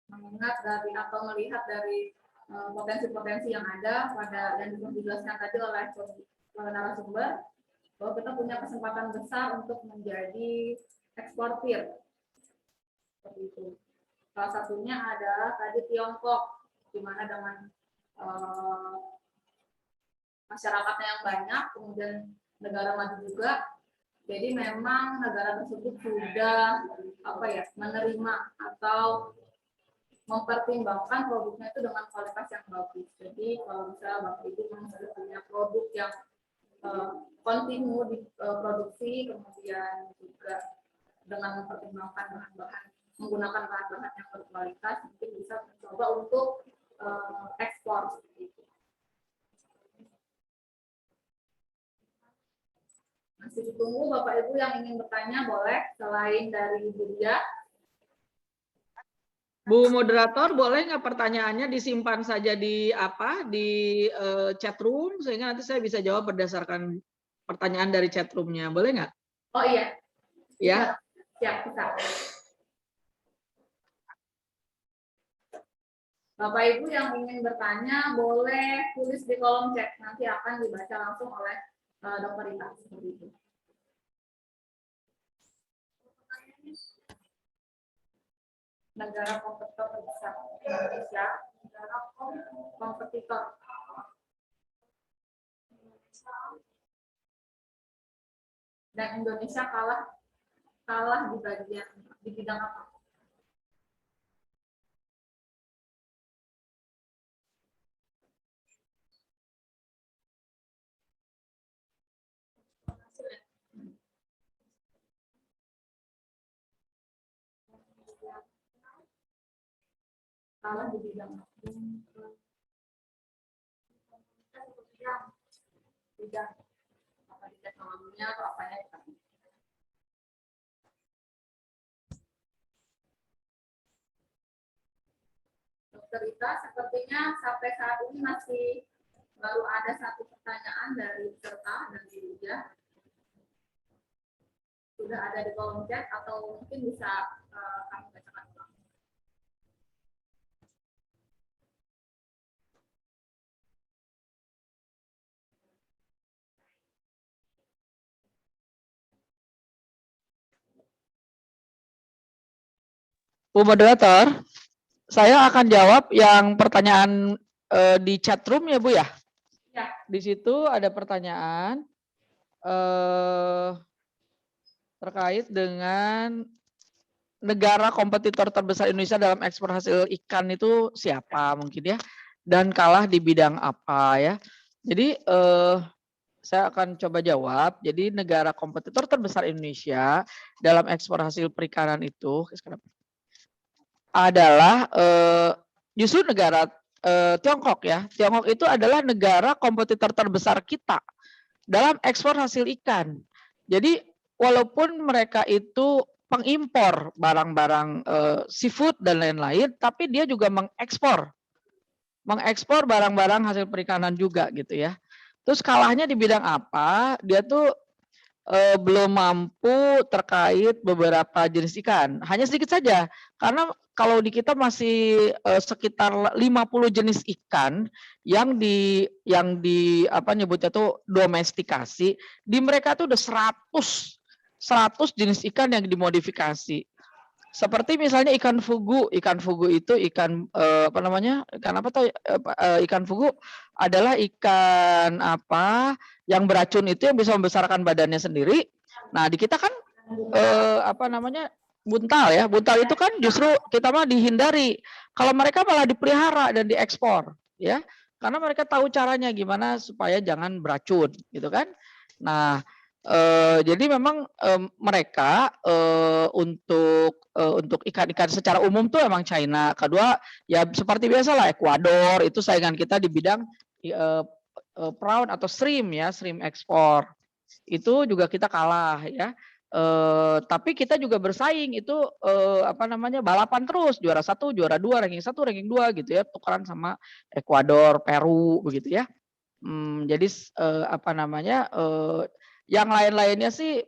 Mengingat dari atau melihat dari potensi-potensi yang ada pada yang dijelaskan tadi oleh narasumber, bahwa kita punya kesempatan besar untuk menjadi eksportir. Seperti itu. Salah satunya adalah tadi Tiongkok, di mana dengan masyarakatnya yang banyak, kemudian negara maju juga, jadi memang negara tersebut sudah menerima atau mempertimbangkan produknya itu dengan kualitas yang bagus. Jadi kalau misalnya Bapak Ibu punya produk yang kontinu diproduksi, kemudian juga dengan mempertimbangkan menggunakan bahan-bahan yang berkualitas, mungkin bisa mencoba untuk ekspor seperti itu. Masih ditunggu Bapak Ibu yang ingin bertanya, boleh selain dari Ibu Dia. Bu moderator, boleh nggak pertanyaannya disimpan saja di chat room sehingga nanti saya bisa jawab berdasarkan pertanyaan dari chat roomnya, boleh nggak? Oh iya. Ya. Siap, bisa. Bapak Ibu yang ingin bertanya boleh tulis di kolom chat, nanti akan dibaca langsung oleh Dr. Rita seperti itu. Negara kompetitor terbesar Indonesia, negara kompetitor. Dan Indonesia kalah di bidang apa? Kalah di bidang apa di teknologinya atau apanya kita. Dokter Rita, sepertinya sampai saat ini masih baru ada satu pertanyaan dari peserta dan Yuda. Sudah ada di kolom chat atau mungkin bisa kami bacakan ulang. Bu moderator, saya akan jawab yang pertanyaan di chat room ya Bu ya. Ya. Di situ ada pertanyaan terkait dengan negara kompetitor terbesar Indonesia dalam ekspor hasil ikan itu siapa mungkin ya, dan kalah di bidang apa ya. Jadi saya akan coba jawab. Jadi negara kompetitor terbesar Indonesia dalam ekspor hasil perikanan itu adalah justru negara Tiongkok ya. Tiongkok itu adalah negara kompetitor terbesar kita dalam ekspor hasil ikan. Jadi walaupun mereka itu pengimpor barang-barang seafood dan lain-lain, tapi dia juga mengekspor barang-barang hasil perikanan juga gitu ya. Terus kalahnya di bidang apa? Dia tuh belum mampu terkait beberapa jenis ikan. Hanya sedikit saja, karena kalau di kita masih sekitar 50 jenis ikan yang di apa nyebutnya tuh domestikasi. Di mereka tuh udah 100 jenis ikan yang dimodifikasi. Seperti misalnya ikan fugu. Ikan fugu itu ikan apa namanya? Ikan fugu adalah ikan apa yang beracun itu yang bisa membesarkan badannya sendiri. Nah, di kita kan apa namanya? Buntal ya. Buntal itu kan justru kita mah dihindari. Kalau mereka malah dipelihara dan diekspor, ya. Karena mereka tahu caranya gimana supaya jangan beracun, gitu kan. Nah, jadi memang mereka untuk ikan-ikan secara umum tuh emang China. Kedua ya seperti biasa lah Ekuador itu saingan kita di bidang prawn atau shrimp ya, shrimp ekspor. Itu juga kita kalah ya. Tapi kita juga bersaing itu apa namanya balapan terus juara 1, juara 2, ranking 1, ranking 2 gitu ya, tukeran sama Ekuador, Peru begitu ya. Jadi apa namanya yang lain-lainnya sih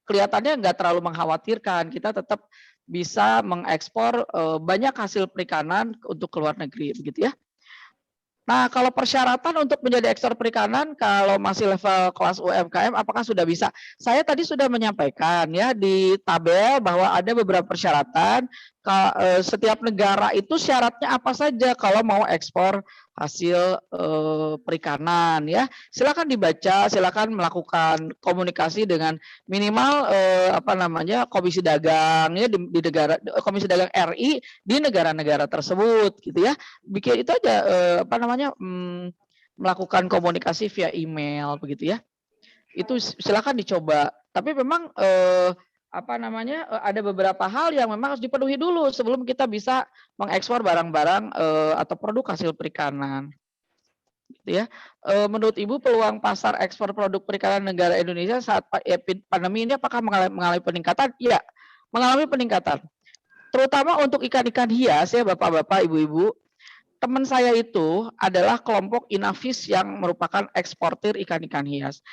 kelihatannya nggak terlalu mengkhawatirkan. Kita tetap bisa mengekspor banyak hasil perikanan untuk ke luar negeri, begitu ya. Nah, kalau persyaratan untuk menjadi ekspor perikanan, kalau masih level kelas UMKM, apakah sudah bisa? Saya tadi sudah menyampaikan ya di tabel bahwa ada beberapa persyaratan. Setiap negara itu syaratnya apa saja kalau mau ekspor hasil perikanan ya. Silakan dibaca, silakan melakukan komunikasi dengan minimal Komisi Dagang ya di negara Komisi Dagang RI di negara-negara tersebut gitu ya. Bikin itu aja melakukan komunikasi via email begitu ya. Itu silakan dicoba. Tapi memang ada beberapa hal yang memang harus dipenuhi dulu sebelum kita bisa mengekspor barang-barang atau produk hasil perikanan. Gitu ya. Menurut Ibu peluang pasar ekspor produk perikanan negara Indonesia saat pandemi ini apakah mengalami peningkatan? Iya, mengalami peningkatan. Terutama untuk ikan-ikan hias ya Bapak-bapak, Ibu-ibu. Teman saya itu adalah kelompok Inavis yang merupakan eksportir ikan-ikan hias.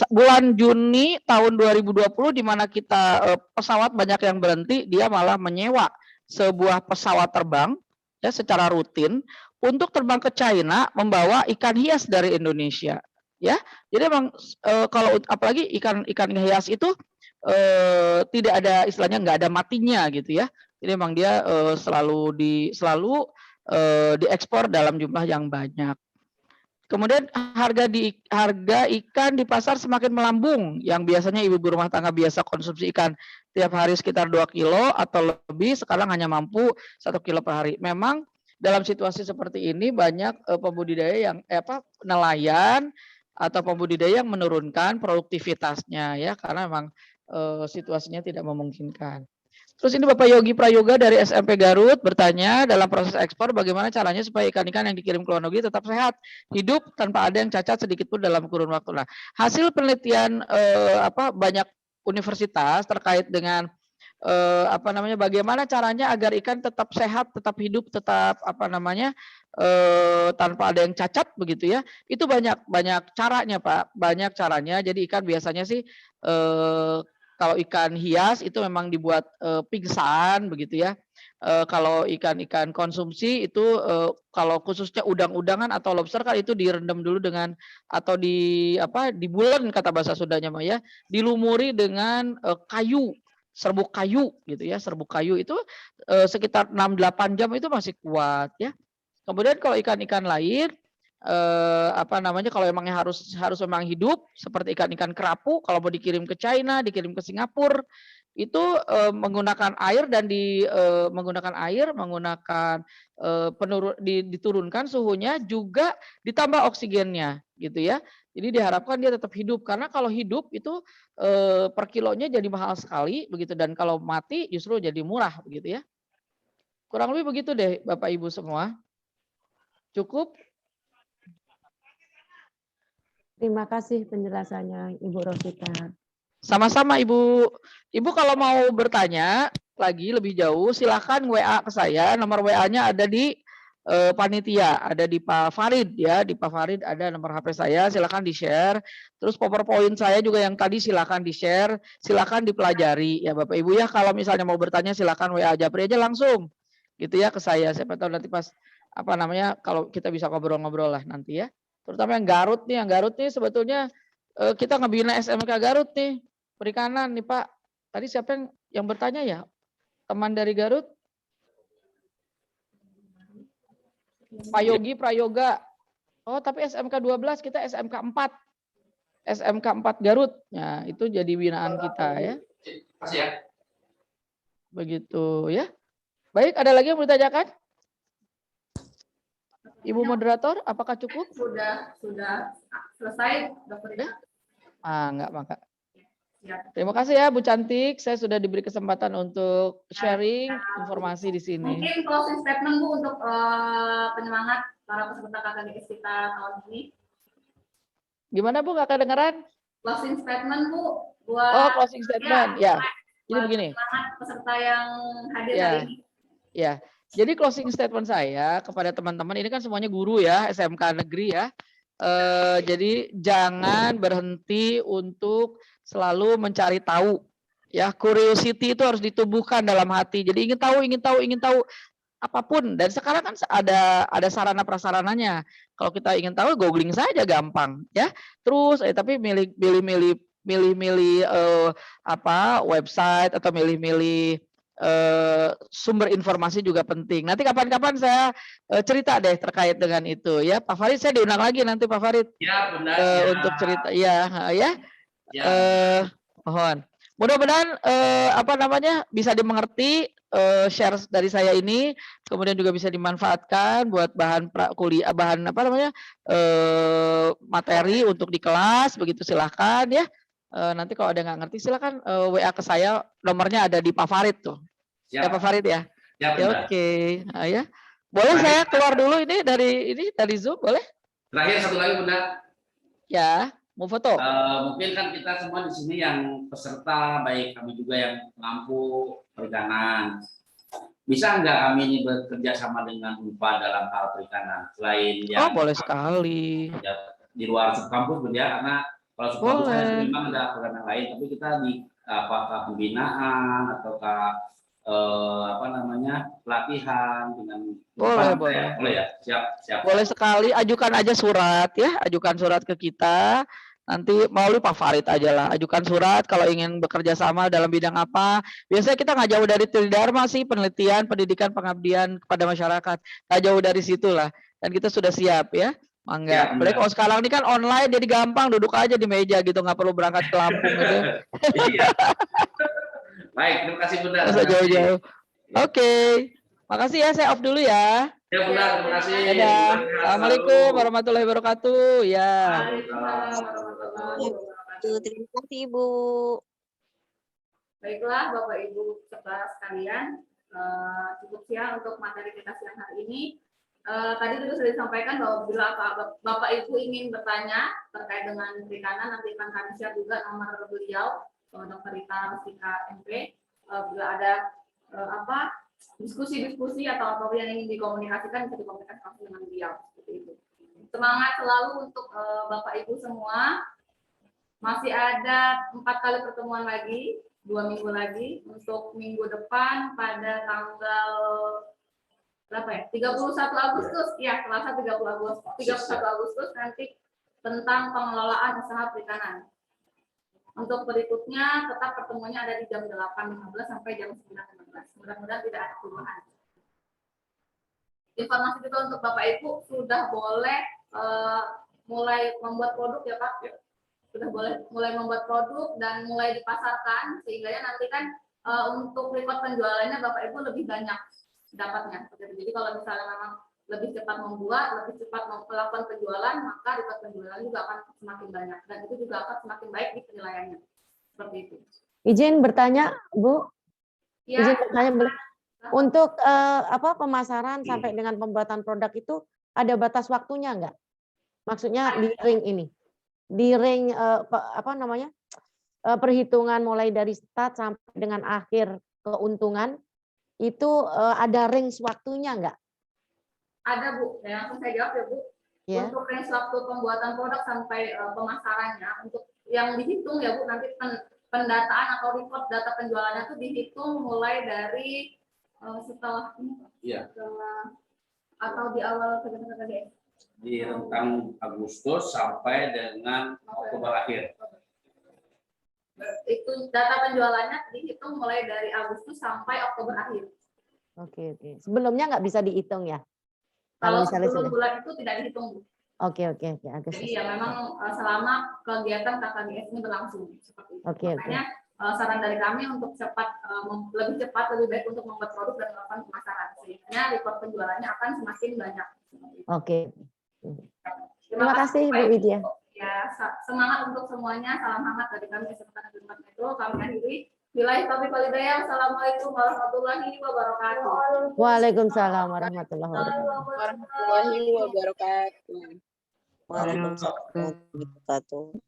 Bulan Juni tahun 2020 di mana kita pesawat banyak yang berhenti, dia malah menyewa sebuah pesawat terbang ya secara rutin untuk terbang ke China membawa ikan hias dari Indonesia. Ya, jadi memang kalau apalagi ikan hias itu tidak ada istilahnya nggak ada matinya gitu ya. Jadi memang dia selalu diekspor dalam jumlah yang banyak. Kemudian harga ikan di pasar semakin melambung. Yang biasanya ibu rumah tangga biasa konsumsi ikan tiap hari sekitar 2 kilo atau lebih, sekarang hanya mampu 1 kilo per hari. Memang dalam situasi seperti ini banyak pembudidaya yang nelayan atau pembudidaya yang menurunkan produktivitasnya ya karena memang situasinya tidak memungkinkan. Terus ini Bapak Yogi Prayoga dari SMP Garut bertanya, dalam proses ekspor bagaimana caranya supaya ikan-ikan yang dikirim ke luar negeri tetap sehat, hidup tanpa ada yang cacat sedikit pun dalam kurun waktu. Nah, hasil penelitian banyak universitas terkait dengan bagaimana caranya agar ikan tetap sehat, tetap hidup, tetap tanpa ada yang cacat begitu ya. Itu banyak caranya Pak, banyak caranya. Jadi ikan biasanya sih kalau ikan hias itu memang dibuat pingsan begitu ya. Kalau ikan-ikan konsumsi itu kalau khususnya udang-udangan atau lobster kan itu direndam dulu dengan atau dibulen kata bahasa Sundanya Mah ya, dilumuri dengan kayu, serbuk kayu gitu ya. Serbuk kayu itu sekitar 6-8 jam itu masih kuat ya. Kemudian kalau ikan-ikan lain kalau emangnya harus memang hidup seperti ikan-ikan kerapu kalau mau dikirim ke China, dikirim ke Singapura itu menggunakan air dan diturunkan suhunya juga ditambah oksigennya gitu ya. Jadi diharapkan dia tetap hidup karena kalau hidup itu per kilonya jadi mahal sekali begitu dan kalau mati justru jadi murah begitu ya. Kurang lebih begitu deh Bapak Ibu semua. Cukup? Terima kasih penjelasannya Ibu Rosita. Sama-sama Ibu. Ibu kalau mau bertanya lagi lebih jauh silakan WA ke saya. Nomor WA-nya ada di panitia, ada di Pak Farid ya. Di Pak Farid ada nomor HP saya, silakan di-share. Terus PowerPoint saya juga yang tadi silakan di-share, silakan dipelajari ya Bapak Ibu ya. Kalau misalnya mau bertanya silakan WA Japri aja langsung gitu ya ke saya. Siapa tahu nanti pas kalau kita bisa ngobrol-ngobrol lah nanti ya. Terutama yang Garut nih sebetulnya kita ngebina SMK Garut nih, perikanan nih Pak. Tadi siapa yang bertanya ya? Teman dari Garut? Pak Yogi Prayoga. Oh, tapi SMK 12 kita SMK 4. SMK 4 Garut. Nah, itu jadi binaan kita ya. Makasih ya. Begitu ya. Baik, ada lagi yang mau ditanyakan? Ibu moderator, apakah cukup? Sudah selesai, Dokter Rita. Enggak, maka. Terima kasih ya Bu Cantik, saya sudah diberi kesempatan untuk sharing informasi di sini. Mungkin closing statement Bu untuk penyemangat para peserta KKDS kita tahun ini. Gimana Bu, nggak kedengeran? Closing statement Bu buat closing statement. Ya. Jadi begini. Peserta yang hadir hari ini. Ya. Jadi closing statement saya kepada teman-teman ini kan semuanya guru ya, SMK negeri ya. Jadi jangan berhenti untuk selalu mencari tahu Ya, curiosity itu harus ditumbuhkan dalam hati. Jadi ingin tahu apapun. Dan sekarang kan ada sarana prasarananya. Kalau kita ingin tahu, googling saja gampang, ya. Terus, tapi milih-milih website atau milih-milih sumber informasi juga penting. Nanti kapan-kapan saya cerita deh terkait dengan itu, ya. Pak Farid, saya diundang lagi nanti Pak Farid. Ya, benar. Untuk cerita, ya. Ya. Mohon. Mudah-mudahan bisa dimengerti share dari saya ini, kemudian juga bisa dimanfaatkan buat bahan kuliah, materi untuk di kelas, begitu silahkan ya. Nanti kalau ada nggak ngerti silahkan WA ke saya, nomornya ada di Pak Farid tuh. Ya Pak Farid ya. Ya, Oke. Ya. Boleh saya keluar dulu ini dari Zoom, boleh? Terakhir satu lagi Bunda. Ya. Mau foto? Mungkin kan kita semua di sini yang peserta, baik kami juga yang pengampu perikanan. Bisa nggak kami ini bekerja sama dengan UNPAD dalam hal perikanan? Selain yang boleh sekali. Ya, di luar subkampus, ya, karena kalau subkampus saya memang ada perikanan lain, tapi kita di apakah pembinaan ataukah pelatihan dengan boleh ya, siap. Boleh sekali, ajukan aja surat ya, ajukan surat ke kita. Nanti melalui Pak Farid aja lah, ajukan surat kalau ingin bekerja sama dalam bidang apa. Biasanya kita nggak jauh dari Tridharma sih, penelitian, pendidikan, pengabdian kepada masyarakat. Nggak jauh dari situ lah. Dan kita sudah siap ya, mangga. Apalagi kalau sekarang ini kan online, jadi gampang, duduk aja di meja gitu, nggak perlu berangkat ke Lampung gitu. Iya. Baik, terima kasih Bunda. Masa jauh-jauh. Oke, makasih ya, saya off dulu ya. Ya Bunda, terima kasih. Dadah. Assalamualaikum warahmatullahi wabarakatuh. Ya. Terima kasih Ibu. Baiklah Bapak Ibu peserta sekalian, cukup ya untuk materi kita siang hari ini. Tadi juga sudah disampaikan bahwa bila Bapak Ibu ingin bertanya terkait dengan perikanan, nanti akan kami share juga nomor beliau, Dr. Rita Rustika MP. Bila ada diskusi-diskusi atau apa yang ingin dikomunikasikan, bisa dikomunikasikan dengan beliau. Seperti itu. Semangat selalu untuk Bapak Ibu semua. Masih ada 4 kali pertemuan lagi, 2 minggu lagi, untuk minggu depan pada tanggal berapa ya? 31 Agustus, ya, Selasa 31 Agustus nanti tentang pengelolaan usaha perikanan. Untuk berikutnya tetap pertemuannya ada di jam 8.15 sampai jam 9.15. Mudah-mudahan tidak ada perubahan. Informasi juga untuk Bapak Ibu sudah boleh mulai membuat produk ya Pak. Sudah boleh mulai membuat produk dan mulai dipasarkan, sehingga ya nanti kan untuk record penjualannya Bapak Ibu lebih banyak dapatnya. Jadi kalau misalnya memang lebih cepat membuat, lebih cepat melakukan penjualan, maka record penjualan juga akan semakin banyak dan itu juga akan semakin baik di penilaiannya. Seperti itu. Izin bertanya, Bu? Ya. Izin bertanya boleh? Untuk pemasaran sampai dengan pembuatan produk itu ada batas waktunya nggak? Maksudnya di ring ini, di ring perhitungan mulai dari start sampai dengan akhir keuntungan itu ada range waktunya nggak? Ada Bu, langsung saya jawab ya Bu. Ya. Untuk range waktu pembuatan produk sampai pemasarannya, untuk yang dihitung ya Bu, nanti pendataan atau record data penjualannya itu dihitung mulai dari setelah atau di awal kegiatan di rentang Agustus sampai dengan Oktober akhir. Itu data penjualannya dihitung mulai dari Agustus sampai Oktober akhir. Oke. Sebelumnya nggak bisa dihitung ya? Kalau sebelum bulan itu tidak dihitung. Oke. Jadi ya memang selama kegiatan KKGS ini berlangsung seperti itu. Makanya saran dari kami untuk lebih cepat, lebih baik untuk membuat produk dan melakukan pemasaran, sehingga record penjualannya akan semakin banyak. Oke. Terima kasih Bu Widya. Ya, semangat untuk semuanya. Salam hangat dari kami SMK Negeri 4 Metro. Kami akhiri. Billahi taufiq wal hidayah. Assalamualaikum warahmatullahi wabarakatuh. Waalaikumsalam warahmatullahi wabarakatuh. Waalaikumsalam warahmatullahi wabarakatuh.